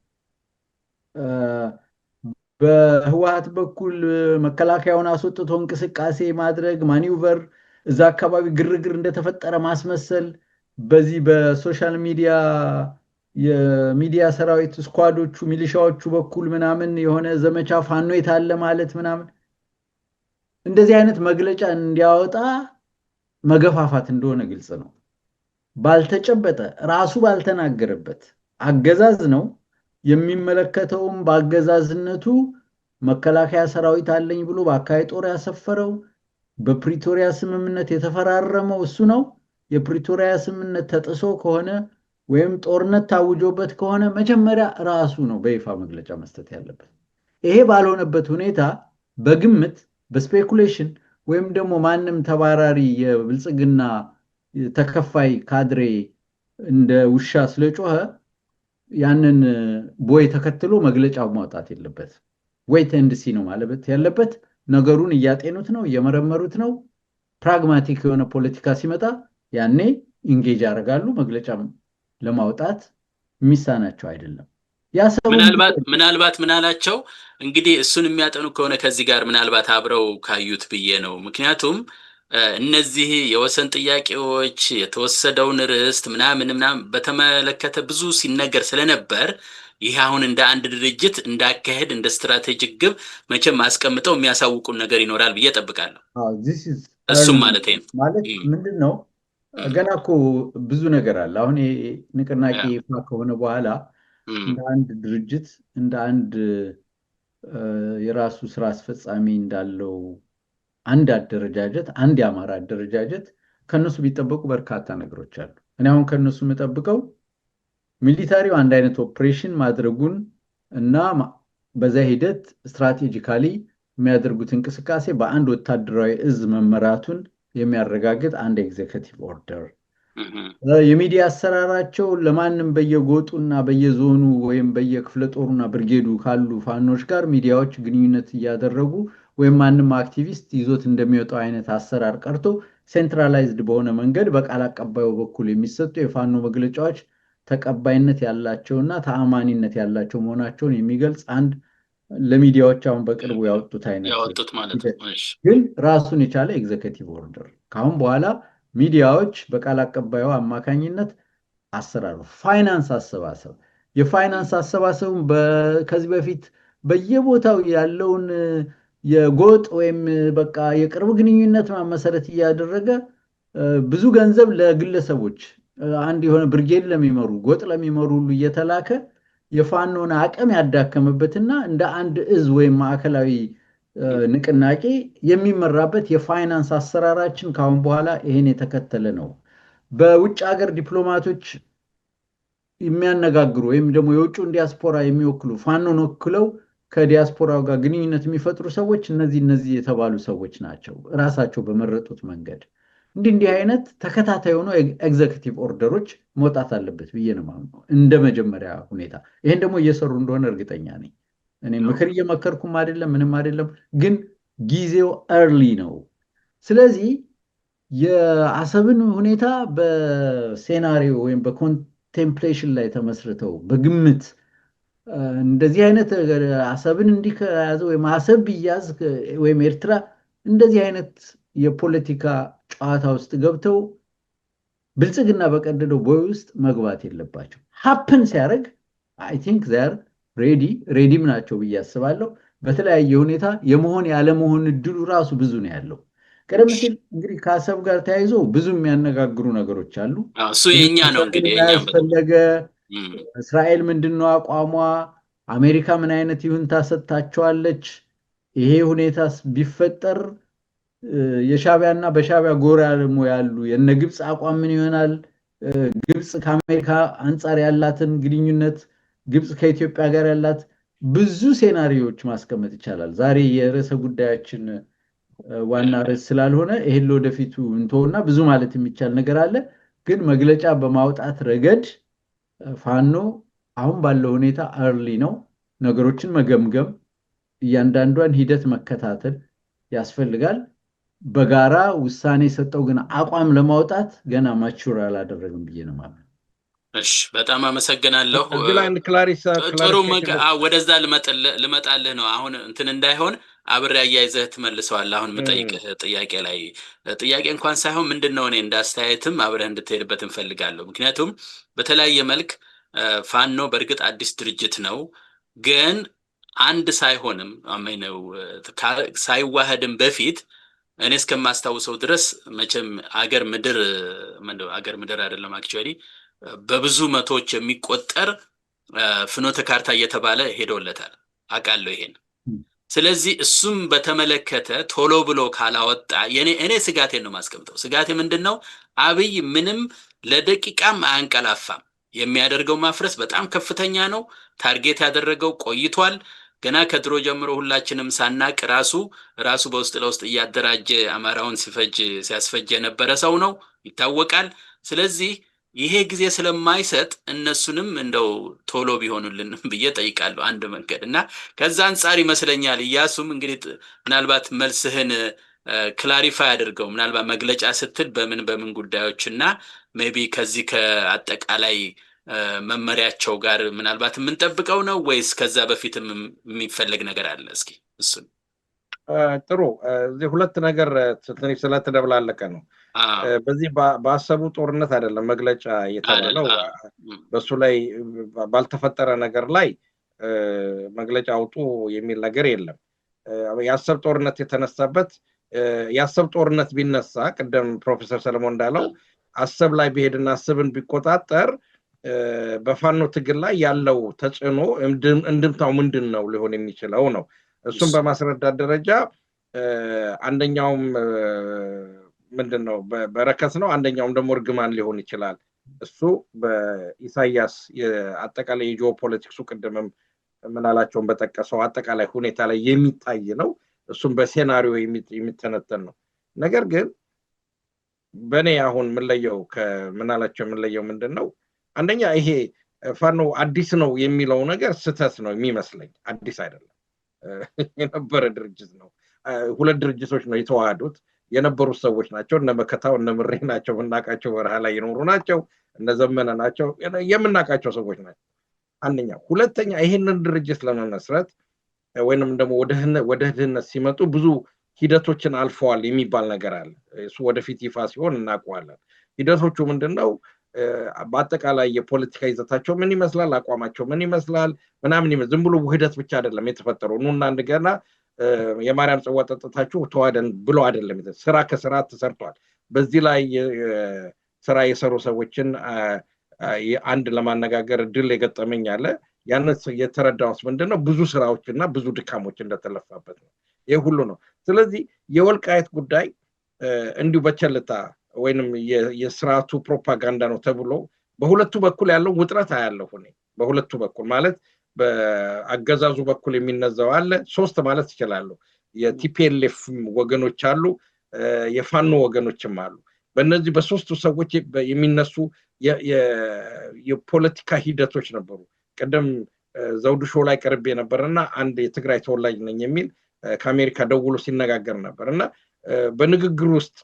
በህወሓት በኩል መከላከያውን አስወጥቶ እንቅስቃሴ ማድረግ ማኒውቨር፣ እዛ አካባቢ ግርግር እንደተፈጠረ ማስመሰል፣ በዚህ በሶሻል ሚዲያ የሚዲያ ሰራዊት ስኳዶቹ ሚሊሻዎቹ በኩል ምናምን የሆነ ዘመቻ ፋኖ የታለ ማለት ምናምን እንደዚህ አይነት መግለጫ እንዲያወጣ መገፋፋት እንደሆነ ግልጽ ነው። ባልተጨበጠ ራሱ ባልተናገረበት አገዛዝ ነው የሚመለከተውም። በአገዛዝነቱ መከላከያ ሰራዊት አለኝ ብሎ በአካባቢ ጦር ያሰፈረው በፕሪቶሪያ ስምምነት የተፈራረመው እሱ ነው። የፕሪቶሪያ ስምምነት ተጥሶ ከሆነ ወይም ጦርነት ታውጆበት ከሆነ መጀመሪያ ራሱ ነው በይፋ መግለጫ መስጠት ያለበት። ይሄ ባልሆነበት ሁኔታ በግምት በስፔኩሌሽን ወይም ደግሞ ማንም ተባራሪ የብልጽግና ተከፋይ ካድሬ እንደ ውሻ ስለጮኸ ያንን ቦይ ተከትሎ መግለጫ ማውጣት የለበት። ዌይት ኤንድ ሲ ነው ማለት ያለበት። ነገሩን እያጤኑት ነው፣ እየመረመሩት ነው። ፕራግማቲክ የሆነ ፖለቲካ ሲመጣ ያኔ ኢንጌጅ ያደርጋሉ። መግለጫ ለማውጣት የሚሳናቸው አይደለም። ምናልባት ምናላቸው እንግዲህ እሱን የሚያጠኑ ከሆነ ከዚህ ጋር ምናልባት አብረው ካዩት ብዬ ነው። ምክንያቱም እነዚህ የወሰን ጥያቄዎች የተወሰደውን ርስት ምናምን በተመለከተ ብዙ ሲነገር ስለነበር ይህ አሁን እንደ አንድ ድርጅት እንዳካሄድ እንደ ስትራቴጂክ ግብ መቼም አስቀምጠው የሚያሳውቁን ነገር ይኖራል ብዬ ጠብቃለሁ። እሱም ማለት ነው ምንድን ነው ገና እኮ ብዙ ነገር አለ። አሁን ንቅናቄ ይፋ ከሆነ በኋላ እንደ አንድ ድርጅት እንደ አንድ የራሱ ስራ አስፈጻሚ እንዳለው አንድ አደረጃጀት፣ አንድ የአማራ አደረጃጀት ከነሱ ቢጠበቁ በርካታ ነገሮች አሉ። እኔ አሁን ከነሱ የምጠብቀው ሚሊታሪው አንድ አይነት ኦፕሬሽን ማድረጉን እና በዛ ሂደት ስትራቴጂካሊ የሚያደርጉት እንቅስቃሴ በአንድ ወታደራዊ እዝ መመራቱን የሚያረጋግጥ አንድ ኤግዜኪቲቭ ኦርደር፣ የሚዲያ አሰራራቸው ለማንም በየጎጡና በየዞኑ ወይም በየክፍለ ጦሩና ብርጌዱ ካሉ ፋኖች ጋር ሚዲያዎች ግንኙነት እያደረጉ ወይም ማንም አክቲቪስት ይዞት እንደሚወጣው አይነት አሰራር ቀርቶ ሴንትራላይዝድ በሆነ መንገድ በቃል አቀባዩ በኩል የሚሰጡ የፋኖ መግለጫዎች ተቀባይነት ያላቸውና ተአማኒነት ያላቸው መሆናቸውን የሚገልጽ አንድ ለሚዲያዎች አሁን በቅርቡ ያወጡት አይነት ማለት ግን ራሱን የቻለ ኤግዜኪቲቭ ኦርደር ካሁን በኋላ ሚዲያዎች በቃል አቀባዩ አማካኝነት አሰራሩ ፋይናንስ አሰባሰብ የፋይናንስ አሰባሰቡን ከዚህ በፊት በየቦታው ያለውን የጎጥ ወይም በቃ የቅርብ ግንኙነት መሰረት እያደረገ ብዙ ገንዘብ ለግለሰቦች አንድ የሆነ ብርጌድ ለሚመሩ ጎጥ ለሚመሩ ሁሉ እየተላከ የፋኖን አቅም ያዳከመበትና እንደ አንድ እዝ ወይም ማዕከላዊ ንቅናቄ የሚመራበት የፋይናንስ አሰራራችን ካሁን በኋላ ይሄን የተከተለ ነው። በውጭ ሀገር ዲፕሎማቶች የሚያነጋግሩ ወይም ደግሞ የውጭውን ዲያስፖራ የሚወክሉ ፋኖን ወክለው ከዲያስፖራው ጋር ግንኙነት የሚፈጥሩ ሰዎች እነዚህ የተባሉ ሰዎች ናቸው፣ ራሳቸው በመረጡት መንገድ። እንዲህ አይነት ተከታታይ ሆኖ ኤግዜኪቲቭ ኦርደሮች መውጣት አለበት ብዬ ነው የማምነው እንደ መጀመሪያ ሁኔታ። ይሄን ደግሞ እየሰሩ እንደሆነ እርግጠኛ ነኝ። እኔ ምክር እየመከርኩም አይደለም ምንም አይደለም፣ ግን ጊዜው እርሊ ነው። ስለዚህ የአሰብን ሁኔታ በሴናሪዮ ወይም በኮንቴምፕሌሽን ላይ ተመስርተው በግምት እንደዚህ አይነት አሰብን እንዲህ ከያዘ ወይም አሰብ ቢያዝ ወይም ኤርትራ እንደዚህ አይነት የፖለቲካ ጨዋታ ውስጥ ገብተው ብልጽግና በቀደደው ቦይ ውስጥ መግባት የለባቸው። ሀፕን ሲያደርግ አይ ቲንክ ዜር ሬዲም ናቸው ብዬ አስባለሁ። በተለያየ ሁኔታ የመሆን ያለመሆን እድሉ ራሱ ብዙ ነው ያለው። ቀደም ሲል እንግዲህ ከአሰብ ጋር ተያይዞ ብዙ የሚያነጋግሩ ነገሮች አሉ። እሱ የኛ ነው እንግዲህ ያስፈለገ እስራኤል ምንድነው አቋሟ? አሜሪካ ምን አይነት ይሁንታ ሰጥታቸዋለች? ይሄ ሁኔታስ ቢፈጠር የሻዕቢያና በሻዕቢያ ጎራ ያሉ የነ ግብፅ አቋም ምን ይሆናል? ግብፅ ከአሜሪካ አንጻር ያላትን ግንኙነት፣ ግብፅ ከኢትዮጵያ ጋር ያላት ብዙ ሴናሪዮች ማስቀመጥ ይቻላል። ዛሬ የርዕሰ ጉዳያችን ዋና ርዕስ ስላልሆነ ይሄን ለወደፊቱ እንተውና ብዙ ማለት የሚቻል ነገር አለ። ግን መግለጫ በማውጣት ረገድ ፋኖ አሁን ባለው ሁኔታ አርሊ ነው። ነገሮችን መገምገም፣ እያንዳንዷን ሂደት መከታተል ያስፈልጋል። በጋራ ውሳኔ ሰጠው ግን አቋም ለማውጣት ገና ማቹር አላደረግም ብዬ ነው ማለት። እሺ በጣም አመሰግናለሁ። ጥሩ ወደዛ ልመጣልህ ነው። አሁን እንትን እንዳይሆን አብሬ አያይዘህ ትመልሰዋለህ። አሁን የምጠይቅህ ጥያቄ እንኳን ሳይሆን ምንድነው እኔ እንዳስተያየትም አብረህ እንድትሄድበት እንፈልጋለሁ። ምክንያቱም በተለያየ መልክ ፋኖ በእርግጥ አዲስ ድርጅት ነው፣ ግን አንድ ሳይሆንም አመነው ሳይዋሃድም በፊት እኔ እስከማስታውሰው ድረስ መቼም አገር ምድር አይደለም አክቹአሊ በብዙ መቶዎች የሚቆጠር ፍኖተ ካርታ እየተባለ ሄዶለታል አውቃለሁ ይሄን። ስለዚህ እሱም በተመለከተ ቶሎ ብሎ ካላወጣ እኔ ስጋቴን ነው ማስቀምጠው። ስጋቴ ምንድነው? አብይ ምንም ለደቂቃም አያንቀላፋም። የሚያደርገው ማፍረስ በጣም ከፍተኛ ነው። ታርጌት ያደረገው ቆይቷል። ገና ከድሮ ጀምሮ ሁላችንም ሳናቅ ራሱ በውስጥ ለውስጥ እያደራጀ አማራውን ሲያስፈጅ የነበረ ሰው ነው፣ ይታወቃል። ስለዚህ ይሄ ጊዜ ስለማይሰጥ እነሱንም እንደው ቶሎ ቢሆኑልን ብዬ ጠይቃለሁ አንድ መንገድ እና ከዛ አንጻር ይመስለኛል ኢያሱም እንግዲህ ምናልባት መልስህን ክላሪፋይ አድርገው ምናልባት መግለጫ ስትል በምን ጉዳዮችና ሜቢ ከዚህ ከአጠቃላይ መመሪያቸው ጋር ምናልባት የምንጠብቀው ነው ወይስ ከዛ በፊትም የሚፈልግ ነገር አለ? እስኪ እሱን። ጥሩ። እዚህ ሁለት ነገር ትንሽ ስለተደብላለቀ ነው። በዚህ ባሰቡ ጦርነት አይደለም መግለጫ የተባለው። በሱ ላይ ባልተፈጠረ ነገር ላይ መግለጫ አውጡ የሚል ነገር የለም። የአሰብ ጦርነት የተነሳበት የአሰብ ጦርነት ቢነሳ ቅድም ፕሮፌሰር ሰለሞን እንዳለው አሰብ ላይ ቢሄድና አሰብን ቢቆጣጠር በፋኖ ትግል ላይ ያለው ተጽዕኖ እንድምታው ምንድን ነው ሊሆን የሚችለው ነው። እሱም በማስረዳት ደረጃ አንደኛውም ምንድነው በረከት ነው፣ አንደኛውም ደግሞ እርግማን ሊሆን ይችላል። እሱ በኢሳያስ አጠቃላይ የጂኦፖለቲክሱ ቅድምም ምናላቸውን በጠቀሰው አጠቃላይ ሁኔታ ላይ የሚታይ ነው። እሱም በሴናሪዮ የሚተነተን ነው። ነገር ግን በእኔ አሁን የምንለየው ከምናላቸው የምንለየው ምንድን ነው? አንደኛ ይሄ ፋኖ አዲስ ነው የሚለው ነገር ስህተት ነው የሚመስለኝ። አዲስ አይደለም፣ የነበረ ድርጅት ነው። ሁለት ድርጅቶች ነው የተዋሃዱት፣ የነበሩት ሰዎች ናቸው። እነ መከታው እነ ምሬ ናቸው፣ የምናውቃቸው በረሃ ላይ የኖሩ ናቸው። እነ ዘመነ ናቸው፣ የምናውቃቸው ሰዎች ናቸው። አንደኛ። ሁለተኛ ይሄንን ድርጅት ለመመስረት ወይንም ደግሞ ወደ ድህነት ሲመጡ ብዙ ሂደቶችን አልፈዋል የሚባል ነገር አለ። እሱ ወደፊት ይፋ ሲሆን እናውቀዋለን። ሂደቶቹ ምንድነው? በአጠቃላይ የፖለቲካ ይዘታቸው ምን ይመስላል፣ አቋማቸው ምን ይመስላል ምናምን ዝም ብሎ ውህደት ብቻ አይደለም የተፈጠረው። ኑና እንደገና የማርያም ጽዋ ጠጥታችሁ ተዋደን ብሎ አይደለም። ስራ ከስራ ተሰርቷል። በዚህ ላይ ስራ የሰሩ ሰዎችን አንድ ለማነጋገር እድል የገጠመኝ አለ። ያንን የተረዳሁት ምንድነው ብዙ ስራዎችና ብዙ ድካሞች እንደተለፋበት ነው። ይሄ ሁሉ ነው። ስለዚህ የወልቃይት ጉዳይ እንዲሁ በቸልታ ወይንም የስርዓቱ ፕሮፓጋንዳ ነው ተብሎ በሁለቱ በኩል ያለው ውጥረት አያለሁ እኔ። በሁለቱ በኩል ማለት በአገዛዙ በኩል የሚነዛው አለ። ሶስት ማለት ይችላሉ። የቲፒኤልኤፍ ወገኖች አሉ፣ የፋኖ ወገኖችም አሉ። በእነዚህ በሶስቱ ሰዎች የሚነሱ የፖለቲካ ሂደቶች ነበሩ። ቀደም ዘውዱ ሾው ላይ ቀርቤ ነበርና አንድ የትግራይ ተወላጅ ነኝ የሚል ከአሜሪካ ደውሎ ሲነጋገር ነበርና በንግግር ውስጥ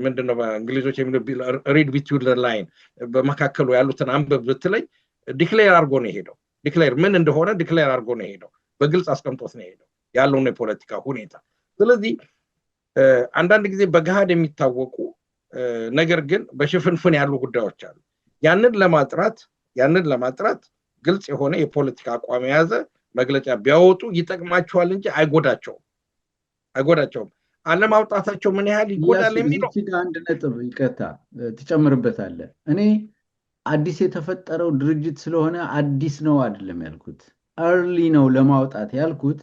ምንድነው በእንግሊዞች የሚለው ሪድ ቢትዊን ዘ ላይን በመካከሉ ያሉትን አንብብ ብትለኝ ዲክሌር አድርጎ ነው የሄደው። ዲክሌር ምን እንደሆነ ዲክሌር አድርጎ ነው የሄደው። በግልጽ አስቀምጦት ነው የሄደው ያለውን የፖለቲካ ሁኔታ። ስለዚህ አንዳንድ ጊዜ በገሃድ የሚታወቁ ነገር ግን በሽፍንፍን ያሉ ጉዳዮች አሉ። ያንን ለማጥራት ግልጽ የሆነ የፖለቲካ አቋም የያዘ መግለጫ ቢያወጡ ይጠቅማቸዋል እንጂ አይጎዳቸውም። አለማውጣታቸው ምን ያህል ይጎዳል የሚለው አንድ ነጥብ ይቀጣ ትጨምርበታለህ። እኔ አዲስ የተፈጠረው ድርጅት ስለሆነ አዲስ ነው አይደለም ያልኩት፣ አርሊ ነው ለማውጣት ያልኩት።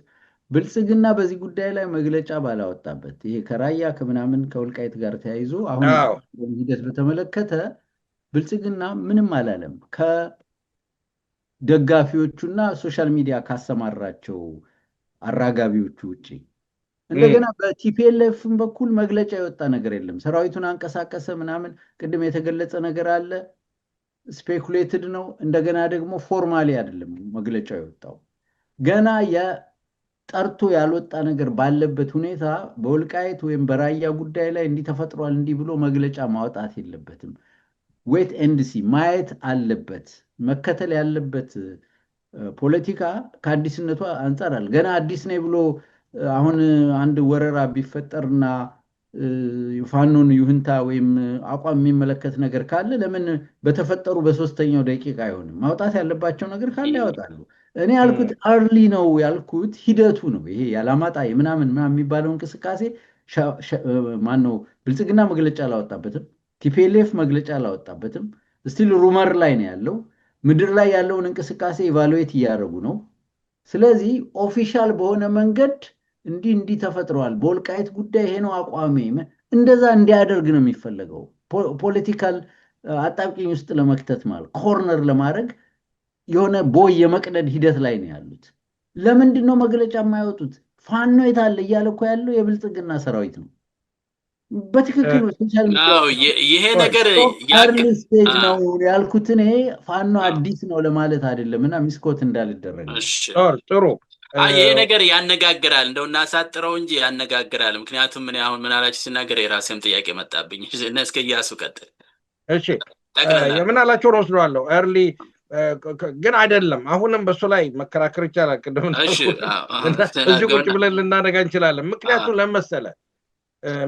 ብልጽግና በዚህ ጉዳይ ላይ መግለጫ ባላወጣበት ይሄ ከራያ ከምናምን ከወልቃይት ጋር ተያይዞ አሁን ሂደት በተመለከተ ብልጽግና ምንም አላለም ከደጋፊዎቹና ሶሻል ሚዲያ ካሰማራቸው አራጋቢዎቹ ውጪ። እንደገና በቲፒኤልኤፍም በኩል መግለጫ የወጣ ነገር የለም። ሰራዊቱን አንቀሳቀሰ ምናምን ቅድም የተገለጸ ነገር አለ፣ ስፔኩሌትድ ነው። እንደገና ደግሞ ፎርማሊ አይደለም መግለጫው የወጣው። ገና ጠርቶ ያልወጣ ነገር ባለበት ሁኔታ በወልቃይት ወይም በራያ ጉዳይ ላይ እንዲህ ተፈጥሯል እንዲህ ብሎ መግለጫ ማውጣት የለበትም። ዌት ኤንድ ሲ ማየት አለበት። መከተል ያለበት ፖለቲካ ከአዲስነቱ አንጻር አለ። ገና አዲስ ነኝ ብሎ አሁን አንድ ወረራ ቢፈጠርና ፋኖን ይሁንታ ወይም አቋም የሚመለከት ነገር ካለ ለምን በተፈጠሩ በሶስተኛው ደቂቃ አይሆንም? ማውጣት ያለባቸው ነገር ካለ ያወጣሉ። እኔ ያልኩት አርሊ ነው ያልኩት ሂደቱ ነው። ይሄ ያላማጣ ምናምን የሚባለው እንቅስቃሴ ማነው ብልጽግና መግለጫ አላወጣበትም፣ ቲፒኤልኤፍ መግለጫ አላወጣበትም። ስቲል ሩመር ላይ ነው ያለው። ምድር ላይ ያለውን እንቅስቃሴ ኢቫሉዌት እያደረጉ ነው። ስለዚህ ኦፊሻል በሆነ መንገድ እንዲህ ተፈጥረዋል፣ በወልቃይት ጉዳይ ይሄ ነው አቋሜ፣ እንደዛ እንዲያደርግ ነው የሚፈለገው። ፖለቲካል አጣብቂኝ ውስጥ ለመክተት ማለት ኮርነር ለማድረግ የሆነ ቦይ የመቅደድ ሂደት ላይ ነው ያሉት። ለምንድን ነው መግለጫ የማይወጡት? ፋኖ የታለ እያለ እኮ ያለው የብልጽግና ሰራዊት ነው። በትክክል ይሄ ነገር ስቴጅ ነው ያልኩት እኔ። ፋኖ አዲስ ነው ለማለት አይደለም እና ሚስኮት እንዳልደረግ። ጥሩ ይሄ ነገር ያነጋግራል፣ እንደው እናሳጥረው እንጂ ያነጋግራል። ምክንያቱም ምን አሁን ምን አላችሁ ሲናገር የራሴም ጥያቄ መጣብኝ። እስከ እያሱ ቀጥል። እሺ የምን አላችሁ ወስደዋለሁ ኤርሊ ግን አይደለም። አሁንም በሱ ላይ መከራከር ይቻላል። ቅድም እዚህ ቁጭ ብለን ልናደርግ እንችላለን። ምክንያቱም ለመሰለ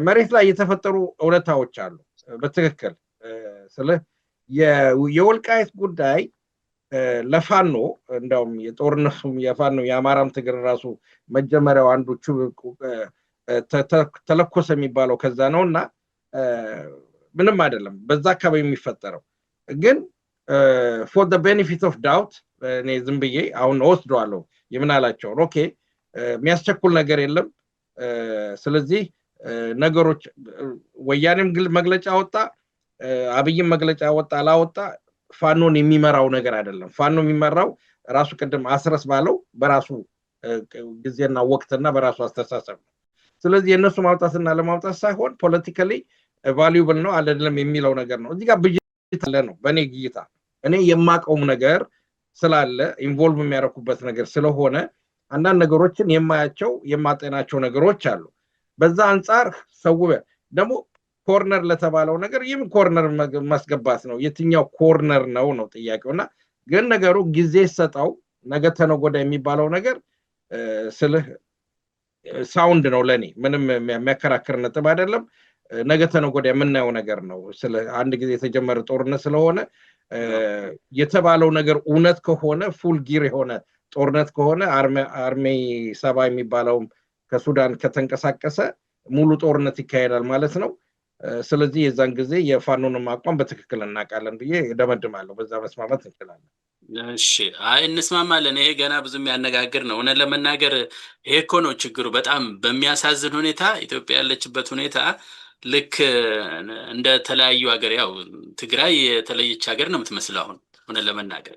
መሬት ላይ የተፈጠሩ እውነታዎች አሉ። በትክክል ስለ የወልቃይት ጉዳይ ለፋኖ እንደውም የጦርነቱም የፋኖ የአማራም ትግል ራሱ መጀመሪያው አንዱ ተለኮሰ የሚባለው ከዛ ነውና ምንም አይደለም በዛ አካባቢ የሚፈጠረው። ግን for the benefit of doubt እኔ ዝም ብዬ አሁን ወስደዋለሁ የምን አላቸው ኦኬ የሚያስቸኩል ነገር የለም። ስለዚህ ነገሮች ወያኔም መግለጫ ወጣ፣ አብይም መግለጫ ወጣ አላወጣ ፋኖን የሚመራው ነገር አይደለም። ፋኖ የሚመራው ራሱ ቅድም አስረስ ባለው በራሱ ጊዜና ወቅትና በራሱ አስተሳሰብ ነው። ስለዚህ የነሱ ማውጣትና ለማውጣት ሳይሆን ፖለቲካሊ ቫልዩብል ነው አይደለም የሚለው ነገር ነው። እዚህ ጋር ብጅት አለ ነው በእኔ እይታ። እኔ የማቀውም ነገር ስላለ ኢንቮልቭ የሚያደርጉበት ነገር ስለሆነ አንዳንድ ነገሮችን የማያቸው የማጤናቸው ነገሮች አሉ። በዛ አንጻር ሰው ደግሞ ኮርነር ለተባለው ነገር ይህም ኮርነር ማስገባት ነው። የትኛው ኮርነር ነው ጥያቄውና ግን ነገሩ ጊዜ ሰጣው ነገ ተነጎዳ የሚባለው ነገር ስለ ሳውንድ ነው ለኔ ምንም የሚያከራክር ነጥብ አይደለም። ነገ ተነገ ወዲያ የምናየው ነገር ነው። ስለ አንድ ጊዜ የተጀመረ ጦርነት ስለሆነ የተባለው ነገር እውነት ከሆነ ፉል ጊር የሆነ ጦርነት ከሆነ አርሜ 7 የሚባለውም ከሱዳን ከተንቀሳቀሰ ሙሉ ጦርነት ይካሄዳል ማለት ነው። ስለዚህ የዛን ጊዜ የፋኖንም አቋም በትክክል እናውቃለን ብዬ እደመድማለሁ። በዛ መስማማት እንችላለን። እሺ፣ እንስማማለን። ይሄ ገና ብዙ የሚያነጋግር ነው። እውነት ለመናገር ይሄ እኮ ነው ችግሩ። በጣም በሚያሳዝን ሁኔታ ኢትዮጵያ ያለችበት ሁኔታ ልክ እንደ ተለያዩ ሀገር፣ ያው ትግራይ የተለየች ሀገር ነው የምትመስለው አሁን። እውነት ለመናገር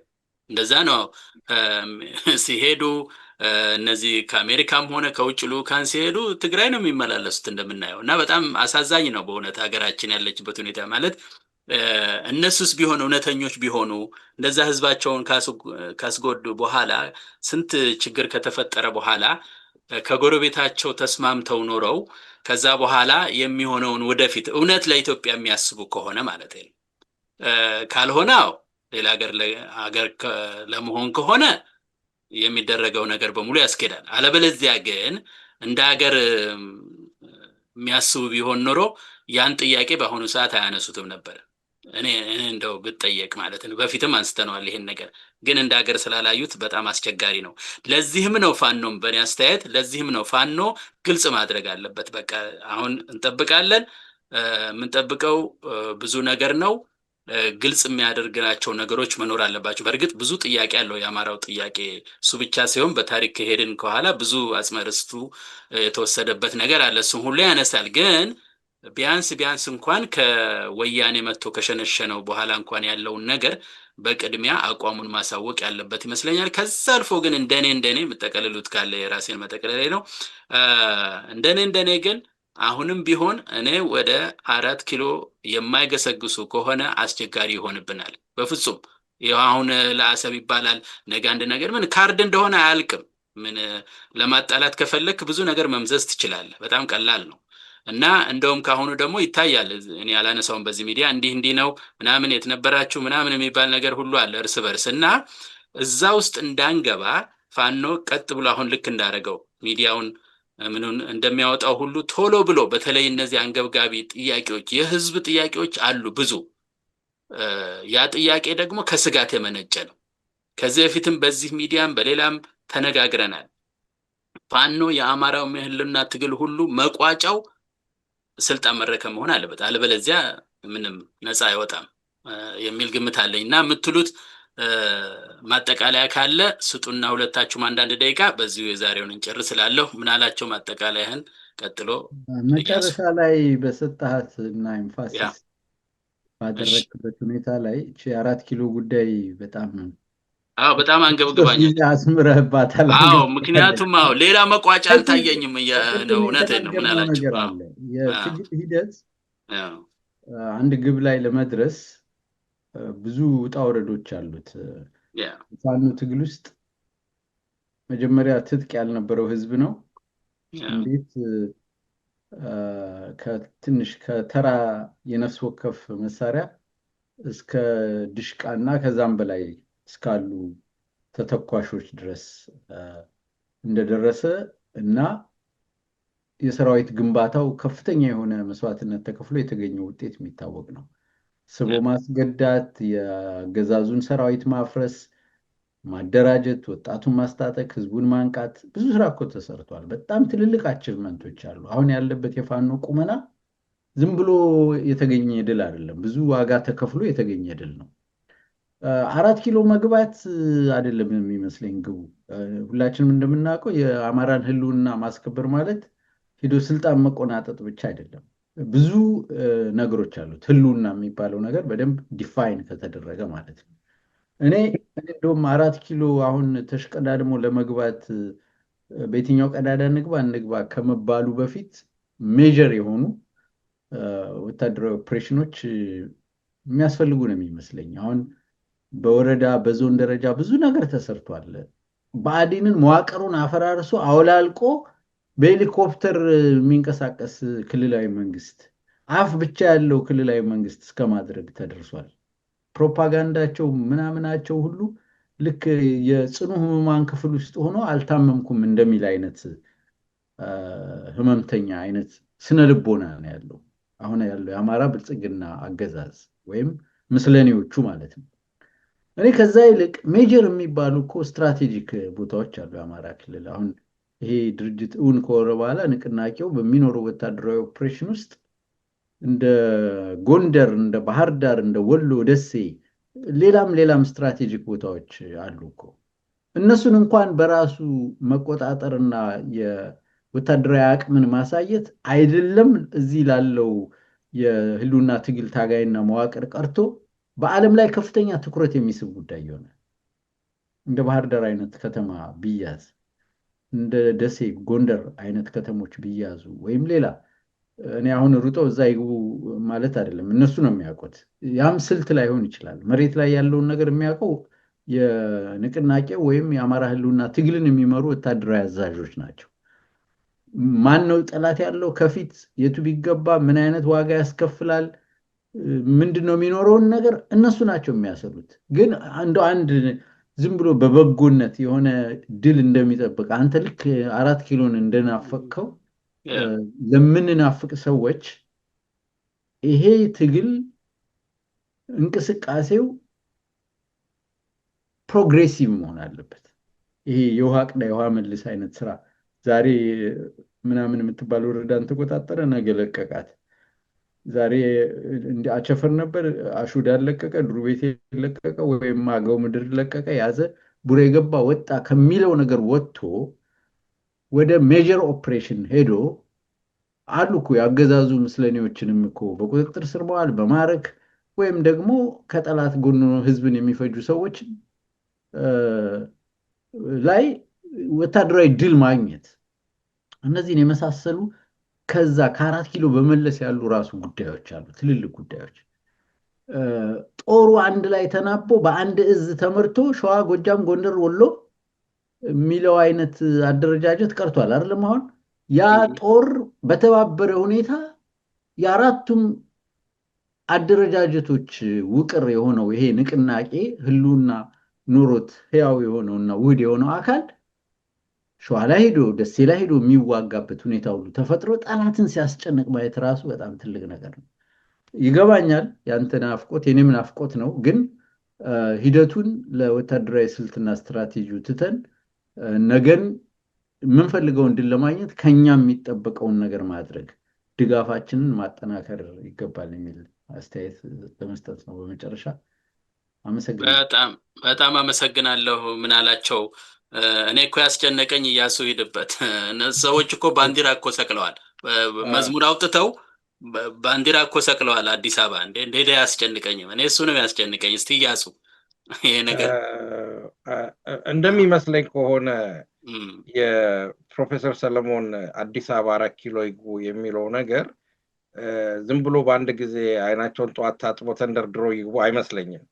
እንደዛ ነው ሲሄዱ እነዚህ ከአሜሪካም ሆነ ከውጭ ልኡካን ሲሄዱ ትግራይ ነው የሚመላለሱት እንደምናየው። እና በጣም አሳዛኝ ነው በእውነት ሀገራችን ያለችበት ሁኔታ ማለት እነሱስ ቢሆን እውነተኞች ቢሆኑ እንደዛ ህዝባቸውን ካስጎዱ በኋላ ስንት ችግር ከተፈጠረ በኋላ ከጎረቤታቸው ተስማምተው ኖረው ከዛ በኋላ የሚሆነውን ወደፊት እውነት ለኢትዮጵያ የሚያስቡ ከሆነ ማለት ነው። ካልሆነ ሌላ ሀገር ለመሆን ከሆነ የሚደረገው ነገር በሙሉ ያስኬዳል። አለበለዚያ ግን እንደ ሀገር የሚያስቡ ቢሆን ኖሮ ያን ጥያቄ በአሁኑ ሰዓት አያነሱትም ነበር። እኔ እንደው ብጠየቅ ማለት ነው። በፊትም አንስተነዋል ይሄን ነገር፣ ግን እንደ ሀገር ስላላዩት በጣም አስቸጋሪ ነው። ለዚህም ነው ፋኖም በእኔ አስተያየት ለዚህም ነው ፋኖ ግልጽ ማድረግ አለበት። በቃ አሁን እንጠብቃለን፣ የምንጠብቀው ብዙ ነገር ነው። ግልጽ የሚያደርግናቸው ነገሮች መኖር አለባቸው። በእርግጥ ብዙ ጥያቄ አለው የአማራው ጥያቄ። እሱ ብቻ ሳይሆን በታሪክ ከሄድን ከኋላ ብዙ አጽመ ርስቱ የተወሰደበት ነገር አለ። እሱም ሁሉ ያነሳል። ግን ቢያንስ እንኳን ከወያኔ መጥቶ ከሸነሸነው በኋላ እንኳን ያለውን ነገር በቅድሚያ አቋሙን ማሳወቅ ያለበት ይመስለኛል። ከዛ አልፎ ግን እንደኔ የምጠቀልሉት ካለ የራሴን መጠቅለሌ ነው። እንደኔ ግን አሁንም ቢሆን እኔ ወደ 4 ኪሎ የማይገሰግሱ ከሆነ አስቸጋሪ ይሆንብናል። በፍጹም ይኸው አሁን ለአሰብ ይባላል ነገ አንድ ነገር ምን ካርድ እንደሆነ አያልቅም። ምን ለማጣላት ከፈለክ ብዙ ነገር መምዘዝ ትችላለህ። በጣም ቀላል ነው። እና እንደውም ካሁኑ ደግሞ ይታያል። እኔ ያላነሳውን በዚህ ሚዲያ እንዲህ ነው ምናምን የተነበራችሁ ምናምን የሚባል ነገር ሁሉ አለ እርስ በርስ። እና እዛ ውስጥ እንዳንገባ ፋኖ ቀጥ ብሎ አሁን ልክ እንዳደረገው ሚዲያውን ምኑን እንደሚያወጣው ሁሉ ቶሎ ብሎ በተለይ እነዚህ አንገብጋቢ ጥያቄዎች የህዝብ ጥያቄዎች አሉ ብዙ። ያ ጥያቄ ደግሞ ከስጋት የመነጨ ነው። ከዚህ በፊትም በዚህ ሚዲያም በሌላም ተነጋግረናል። ፋኖ የአማራው የህልውና ትግል ሁሉ መቋጫው ስልጣን መረከብ መሆን አለበት፣ አለበለዚያ ምንም ነፃ አይወጣም የሚል ግምት አለኝ። እና የምትሉት ማጠቃለያ ካለ ስጡና ሁለታችሁም አንዳንድ ደቂቃ በዚሁ የዛሬውን እንጨርስላለሁ። ምናላቸው ማጠቃለያህን ቀጥሎ መጨረሻ ላይ በሰጣሃት እና ኤምፋሲስ ባደረግበት ሁኔታ ላይ 4 ኪሎ ጉዳይ በጣም አንገብግባኛል። አስምረህባታል። ምክንያቱም ሌላ መቋጫ አልታየኝም። እውነቴን ነው። ምናላቸው የትግል ሂደት አንድ ግብ ላይ ለመድረስ ብዙ ውጣ ውረዶች አሉት። ፋኖ ትግል ውስጥ መጀመሪያ ትጥቅ ያልነበረው ህዝብ ነው። እንዴት ከትንሽ ከተራ የነፍስ ወከፍ መሳሪያ እስከ ድሽቃና ከዛም በላይ እስካሉ ተተኳሾች ድረስ እንደደረሰ እና የሰራዊት ግንባታው ከፍተኛ የሆነ መስዋዕትነት ተከፍሎ የተገኘው ውጤት የሚታወቅ ነው። ስቦ ማስገዳት፣ የአገዛዙን ሰራዊት ማፍረስ፣ ማደራጀት፣ ወጣቱን ማስታጠቅ፣ ህዝቡን ማንቃት፣ ብዙ ስራ እኮ ተሰርቷል። በጣም ትልልቅ አቺቭመንቶች አሉ። አሁን ያለበት የፋኖ ቁመና ዝም ብሎ የተገኘ ድል አይደለም፣ ብዙ ዋጋ ተከፍሎ የተገኘ ድል ነው። 4 ኪሎ መግባት አይደለም የሚመስለኝ ግቡ። ሁላችንም እንደምናውቀው የአማራን ህልውና ማስከበር ማለት ሄዶ ስልጣን መቆናጠጥ ብቻ አይደለም። ብዙ ነገሮች አሉት። ህልውና የሚባለው ነገር በደንብ ዲፋይን ከተደረገ ማለት ነው። እኔ እንደውም 4 ኪሎ አሁን ተሽቀዳድሞ ለመግባት በየትኛው ቀዳዳ እንግባ ከመባሉ በፊት ሜጀር የሆኑ ወታደራዊ ኦፕሬሽኖች የሚያስፈልጉ ነው የሚመስለኝ። አሁን በወረዳ በዞን ደረጃ ብዙ ነገር ተሰርቷል። ብአዴንን መዋቅሩን አፈራርሶ አውላልቆ በሄሊኮፕተር የሚንቀሳቀስ ክልላዊ መንግስት፣ አፍ ብቻ ያለው ክልላዊ መንግስት እስከማድረግ ተደርሷል። ፕሮፓጋንዳቸው ምናምናቸው ሁሉ ልክ የጽኑ ህሙማን ክፍል ውስጥ ሆኖ አልታመምኩም እንደሚል አይነት ህመምተኛ አይነት ስነ ልቦና ነው ያለው። አሁን ያለው የአማራ ብልጽግና አገዛዝ ወይም ምስለኔዎቹ ማለት ነው። እኔ ከዛ ይልቅ ሜጀር የሚባሉ እኮ ስትራቴጂክ ቦታዎች አሉ የአማራ ክልል። አሁን ይሄ ድርጅት እውን ከወረ በኋላ ንቅናቄው በሚኖረው ወታደራዊ ኦፕሬሽን ውስጥ እንደ ጎንደር፣ እንደ ባህር ዳር፣ እንደ ወሎ፣ ደሴ ሌላም ስትራቴጂክ ቦታዎች አሉ እኮ። እነሱን እንኳን በራሱ መቆጣጠርና የወታደራዊ አቅምን ማሳየት አይደለም እዚህ ላለው የህልውና ትግል ታጋይና መዋቅር ቀርቶ በዓለም ላይ ከፍተኛ ትኩረት የሚስብ ጉዳይ ይሆናል። እንደ ባህር ዳር አይነት ከተማ ቢያዝ፣ እንደ ደሴ ጎንደር አይነት ከተሞች ቢያዙ ወይም ሌላ እኔ አሁን ሩጠው እዛ ይግቡ ማለት አይደለም፣ እነሱ ነው የሚያውቁት። ያም ስልት ላይሆን ይችላል። መሬት ላይ ያለውን ነገር የሚያውቀው የንቅናቄው ወይም የአማራ ህልውና ትግልን የሚመሩ ወታደራዊ አዛዦች ናቸው። ማን ነው ጠላት ያለው ከፊት፣ የቱ ቢገባ ምን አይነት ዋጋ ያስከፍላል፣ ምንድን ነው የሚኖረውን ነገር እነሱ ናቸው የሚያሰሉት። ግን አንድ ዝም ብሎ በበጎነት የሆነ ድል እንደሚጠብቅ አንተ ልክ 4 ኪሎን እንደናፈቅከው ለምንናፍቅ ሰዎች ይሄ ትግል እንቅስቃሴው ፕሮግሬሲቭ መሆን አለበት። ይሄ የውሃ ቅዳ የውሃ መልስ አይነት ስራ ዛሬ ምናምን የምትባል ወረዳን ተቆጣጠረ፣ ነገ ለቀቃት። ዛሬ እንደ አቸፈር ነበር አሹዳ ለቀቀ፣ ዱር ቤቴ ለቀቀ፣ ወይም አገው ምድር ለቀቀ፣ ያዘ፣ ቡሬ ገባ፣ ወጣ ከሚለው ነገር ወጥቶ ወደ ሜጀር ኦፕሬሽን ሄዶ አሉ እኮ ያገዛዙ ምስለኔዎችንም እኮ በቁጥጥር ስር መዋል በማረክ ወይም ደግሞ ከጠላት ጎን ህዝብን የሚፈጁ ሰዎች ላይ ወታደራዊ ድል ማግኘት፣ እነዚህን የመሳሰሉ ከዛ ከ4 ኪሎ በመለስ ያሉ ራሱ ጉዳዮች አሉ፣ ትልልቅ ጉዳዮች። ጦሩ አንድ ላይ ተናቦ በአንድ እዝ ተመርቶ ሸዋ፣ ጎጃም፣ ጎንደር፣ ወሎ የሚለው አይነት አደረጃጀት ቀርቷል አይደለም። አሁን ያ ጦር በተባበረ ሁኔታ የአራቱም አደረጃጀቶች ውቅር የሆነው ይሄ ንቅናቄ ህልውና ኑሮት ህያው የሆነውና ውህድ የሆነው አካል ሸዋ ላይ ሄዶ ደሴ ላይ ሄዶ የሚዋጋበት ሁኔታ ሁሉ ተፈጥሮ ጠላትን ሲያስጨንቅ ማየት ራሱ በጣም ትልቅ ነገር ነው። ይገባኛል ያንተ ናፍቆት የኔም ናፍቆት ነው። ግን ሂደቱን ለወታደራዊ ስልትና ስትራቴጂው ትተን ነገን የምንፈልገውን ድል ለማግኘት ከኛ የሚጠበቀውን ነገር ማድረግ፣ ድጋፋችንን ማጠናከር ይገባል የሚል አስተያየት ለመስጠት ነው። በመጨረሻ አመሰግናለሁ። በጣም አመሰግናለሁ። ምን አላቸው? እኔ እኮ ያስጨነቀኝ እያሱ ሂድበት። ሰዎች እኮ ባንዲራ እኮ ሰቅለዋል፣ መዝሙር አውጥተው ባንዲራ እኮ ሰቅለዋል አዲስ አበባ። እንዴት ያስጨንቀኝም? እኔ እሱ ነው ያስጨንቀኝ። እስቲ እያሱ ይሄ ነገር እንደሚመስለኝ ከሆነ የፕሮፌሰር ሰለሞን አዲስ አበባ 4 ኪሎ ይግቡ የሚለው ነገር ዝም ብሎ በአንድ ጊዜ አይናቸውን ጠዋት ታጥቦ ተንደርድሮ ይግቡ አይመስለኝም።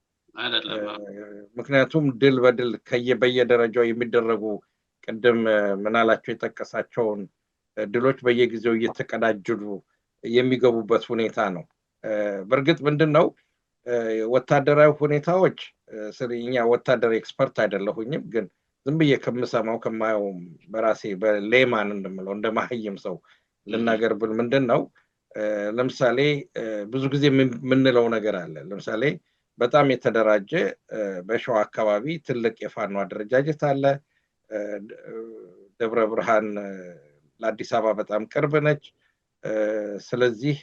ምክንያቱም ድል በድል በየደረጃው የሚደረጉ ቅድም ምናላቸው የጠቀሳቸውን ድሎች በየጊዜው እየተቀዳጀሉ የሚገቡበት ሁኔታ ነው። በእርግጥ ምንድነው ወታደራዊ ሁኔታዎች ስለኛ ወታደር ኤክስፐርት አይደለሁኝም፣ ግን ዝም ብዬ ከምሰማው ከማየው በራሴ በሌማን እንደምለው እንደማህይም ሰው ልናገር ብል ምንድነው ለምሳሌ ብዙ ጊዜ የምንለው ነገር አለ። ለምሳሌ በጣም የተደራጀ በሸዋ አካባቢ ትልቅ የፋኖ አደረጃጀት አለ። ደብረ ብርሃን ለአዲስ አበባ በጣም ቅርብ ነች። ስለዚህ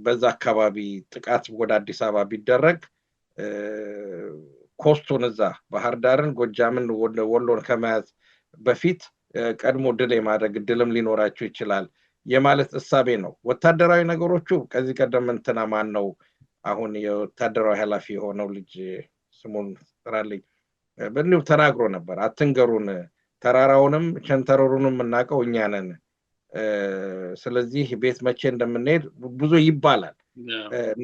በዛ አካባቢ ጥቃት ወደ አዲስ አበባ ቢደረግ ኮስቱን እዛ ባህር ዳርን፣ ጎጃምን፣ ወሎን ከመያዝ በፊት ቀድሞ ድል የማድረግ ድልም ሊኖራቸው ይችላል የማለት እሳቤ ነው። ወታደራዊ ነገሮቹ ከዚህ ቀደም እንትና ማን ነው አሁን የወታደራዊ ኃላፊ የሆነው ልጅ ስሙን ጥራልኝ በእንዲሁ ተናግሮ ነበር። አትንገሩን፣ ተራራውንም ሸንተረሩንም እናውቀው እኛ ነን። ስለዚህ ቤት መቼ እንደምንሄድ ብዙ ይባላል።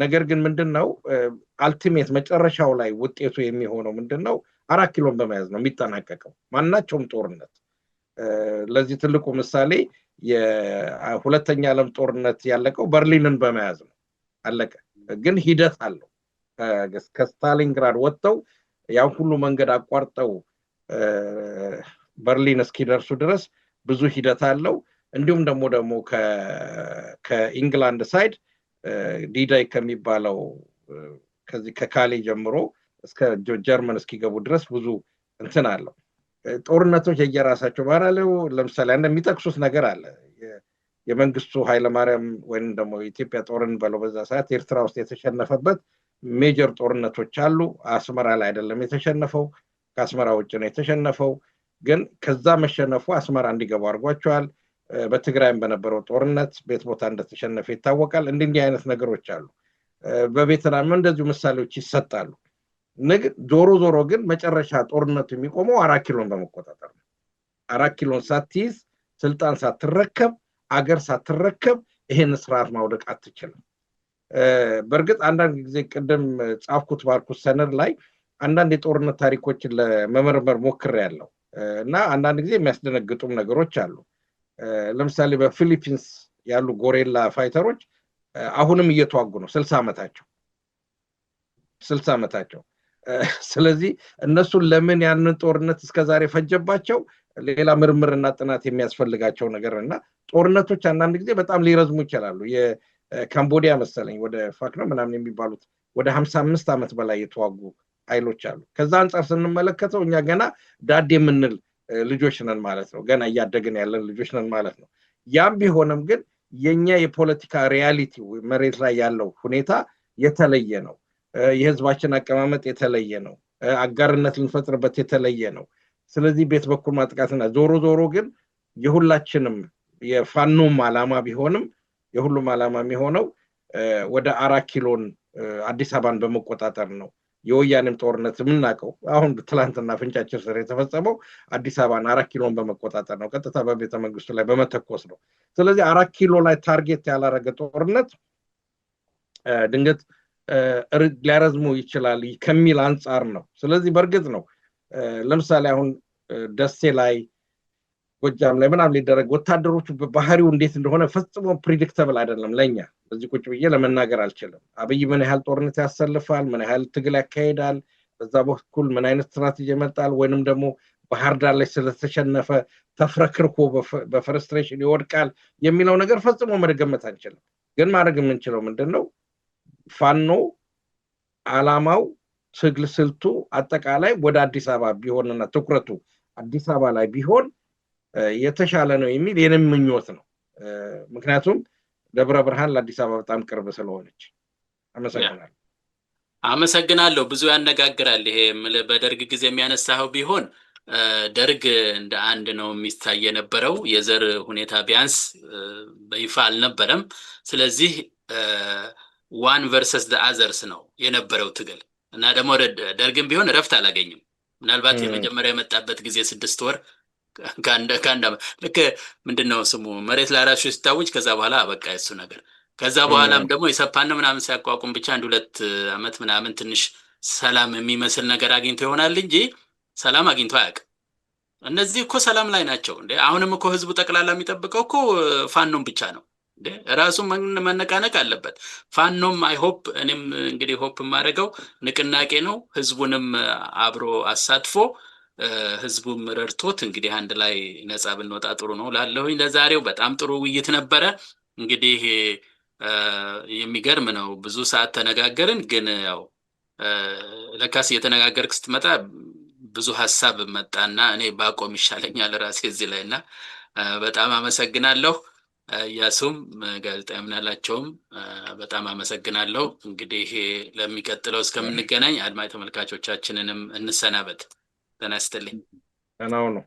ነገር ግን ምንድነው አልቲሜት መጨረሻው ላይ ውጤቱ የሚሆነው ምንድነው? 4 ኪሎን በመያዝ ነው የሚጠናቀቀው ማናቸውም ጦርነት። ለዚህ ትልቁ ምሳሌ የሁለተኛ ዓለም ጦርነት ያለቀው በርሊንን በመያዝ ነው። አለቀ። ግን ሂደት አለው። ከስታሊንግራድ ወጥተው ያው ሁሉ መንገድ አቋርጠው በርሊን እስኪደርሱ ድረስ ብዙ ሂደት አለው። እንዲሁም ደግሞ ከኢንግላንድ ሳይድ ዲዳይ ከሚባለው ከዚህ ከካሌ ጀምሮ እስከ ጀርመን እስኪገቡ ድረስ ብዙ እንትን አለው። ጦርነቶች የየራሳቸው ባራለው ለምሳሌ አንድ የሚጠቅሱት ነገር አለ። የመንግስቱ ኃይለማርያም ወይም ደግሞ የኢትዮጵያ ጦርን በለው በዛ ሰዓት ኤርትራ ውስጥ የተሸነፈበት ሜጀር ጦርነቶች አሉ። አስመራ ላይ አይደለም የተሸነፈው፣ ከአስመራ ውጭ ነው የተሸነፈው። ግን ከዛ መሸነፉ አስመራ እንዲገቡ አድርጓቸዋል። በትግራይም በነበረው ጦርነት ቤት ቦታ እንደተሸነፈ ይታወቃል። እንዲህ አይነት ነገሮች አሉ። በቬትናም እንደዚሁ ምሳሌዎች ይሰጣሉ። ዞሮ ግን መጨረሻ ጦርነቱ የሚቆመው 4 ኪሎን በመቆጣጠር ነው። 4 ኪሎን ሳትይዝ ስልጣን ሳትረከብ አገር ሳትረከብ ይሄን ስርዓት ማውደቅ አትችልም። በእርግጥ አንዳንድ ጊዜ ቅድም ጻፍኩት ባልኩት ሰነድ ላይ አንዳንድ የጦርነት ታሪኮችን ለመመርመር ሞክሬያለሁ እና አንዳንድ ጊዜ የሚያስደነግጡም ነገሮች አሉ። ለምሳሌ በፊሊፒንስ ያሉ ጎሬላ ፋይተሮች አሁንም እየተዋጉ ነው 60 ዓመታቸው። ስለዚህ እነሱን ለምን ያንን ጦርነት እስከዛሬ ፈጀባቸው ሌላ ምርምርና ጥናት የሚያስፈልጋቸው ነገር እና ጦርነቶች አንዳንድ ጊዜ በጣም ሊረዝሙ ይችላሉ። የካምቦዲያ መሰለኝ ወደ ፋክ ነው ምናምን የሚባሉት ወደ 55 ዓመት በላይ የተዋጉ ኃይሎች አሉ። ከዛ አንጻር ስንመለከተው እኛ ገና ዳድ የምንል ልጆች ነን ማለት ነው። ገና እያደግን ያለን ልጆች ነን ማለት ነው። ያም ቢሆንም ግን የኛ የፖለቲካ ሪያሊቲ መሬት ላይ ያለው ሁኔታ የተለየ ነው። የህዝባችን አቀማመጥ የተለየ ነው። አጋርነት ልንፈጥርበት የተለየ ነው። ስለዚህ ቤት በኩል ማጥቃትና ዞሮ ግን የሁላችንም የፋኖም ዓላማ ቢሆንም የሁሉም ዓላማ የሚሆነው ወደ 4 ኪሎን አዲስ አበባን በመቆጣጠር ነው። የወያኔም ጦርነት የምናውቀው አሁን ትላንትና ፍንጫችን ስር የተፈጸመው አዲስ አበባን 4 ኪሎን በመቆጣጠር ነው። ቀጥታ በቤተ መንግስቱ ላይ በመተኮስ ነው። ስለዚህ 4 ኪሎ ላይ ታርጌት ያላረገ ጦርነት ድንገት ሊያረዝሙ ይችላል ከሚል አንጻር ነው። ስለዚህ በእርግጥ ነው ለምሳሌ አሁን ደሴ ላይ ጎጃም ላይ ምናምን ሊደረግ ወታደሮቹ በባህሪው እንዴት እንደሆነ ፈጽሞ ፕሪዲክተብል አይደለም። ለኛ በዚህ ቁጭ ብዬ ለመናገር አልችልም። አብይ ምን ያህል ጦርነት ያሰልፋል፣ ምን ያህል ትግል ያካሄዳል፣ በዛ በኩል ምን አይነት ስትራቴጂ ይመጣል፣ ወይንም ደግሞ ባህር ዳር ላይ ስለተሸነፈ ተፍረክርኮ በፍረስትሬሽን ይወድቃል የሚለው ነገር ፈጽሞ መገመት አንችልም። ግን ማድረግ የምንችለው ምንድነው ፋኖ ዓላማው ትግል ስልቱ አጠቃላይ ወደ አዲስ አበባ ቢሆንና ትኩረቱ አዲስ አበባ ላይ ቢሆን የተሻለ ነው የሚል የኔም ምኞት ነው። ምክንያቱም ደብረ ብርሃን ለአዲስ አበባ በጣም ቅርብ ስለሆነች። አመሰግናለሁ። ብዙ ያነጋግራል። ይሄ በደርግ ጊዜ የሚያነሳው ቢሆን ደርግ እንደ አንድ ነው የሚታይ የነበረው። የዘር ሁኔታ ቢያንስ በይፋ አልነበረም። ስለዚህ ዋን ቨርሰስ ዘ አዘርስ ነው የነበረው ትግል እና ደግሞ ደርግም ቢሆን እረፍት አላገኝም። ምናልባት የመጀመሪያ የመጣበት ጊዜ 6 ወር ከአንድ ልክ ምንድነው ስሙ መሬት ላራሹ ሲታወጅ ከዛ በኋላ በቃ እሱ ነገር ከዛ በኋላም ደግሞ የሰፓን ምናምን ሲያቋቁም ብቻ 1-2 ዓመት ምናምን ትንሽ ሰላም የሚመስል ነገር አግኝቶ ይሆናል እንጂ ሰላም አግኝቶ አያውቅም። እነዚህ እኮ ሰላም ላይ ናቸው እንዴ! አሁንም እኮ ህዝቡ ጠቅላላ የሚጠብቀው እኮ ፋኖም ብቻ ነው እንዴ! ራሱ መነቃነቅ አለበት። ፋኖም አይ ሆፕ እኔም እንግዲህ ሆፕ የማደርገው ንቅናቄ ነው። ህዝቡንም አብሮ አሳትፎ ህዝቡም ረድቶት እንግዲህ አንድ ላይ ነፃ ብንወጣ ጥሩ ነው ላለሁኝ። ለዛሬው በጣም ጥሩ ውይይት ነበረ። እንግዲህ የሚገርም ነው። ብዙ ሰዓት ተነጋገርን፣ ግን ያው ለካስ እየተነጋገርክ ስትመጣ ብዙ ሀሳብ መጣና እኔ ባቆም ይሻለኛል ራሴ እዚህ ላይና በጣም አመሰግናለሁ። ያሱም ጋዜጣ ምናላቸውም በጣም አመሰግናለሁ። እንግዲህ ለሚቀጥለው እስከምንገናኝ አድማጭ ተመልካቾቻችንንም እንሰናበት። ተናስተልኝ ተናው ነው።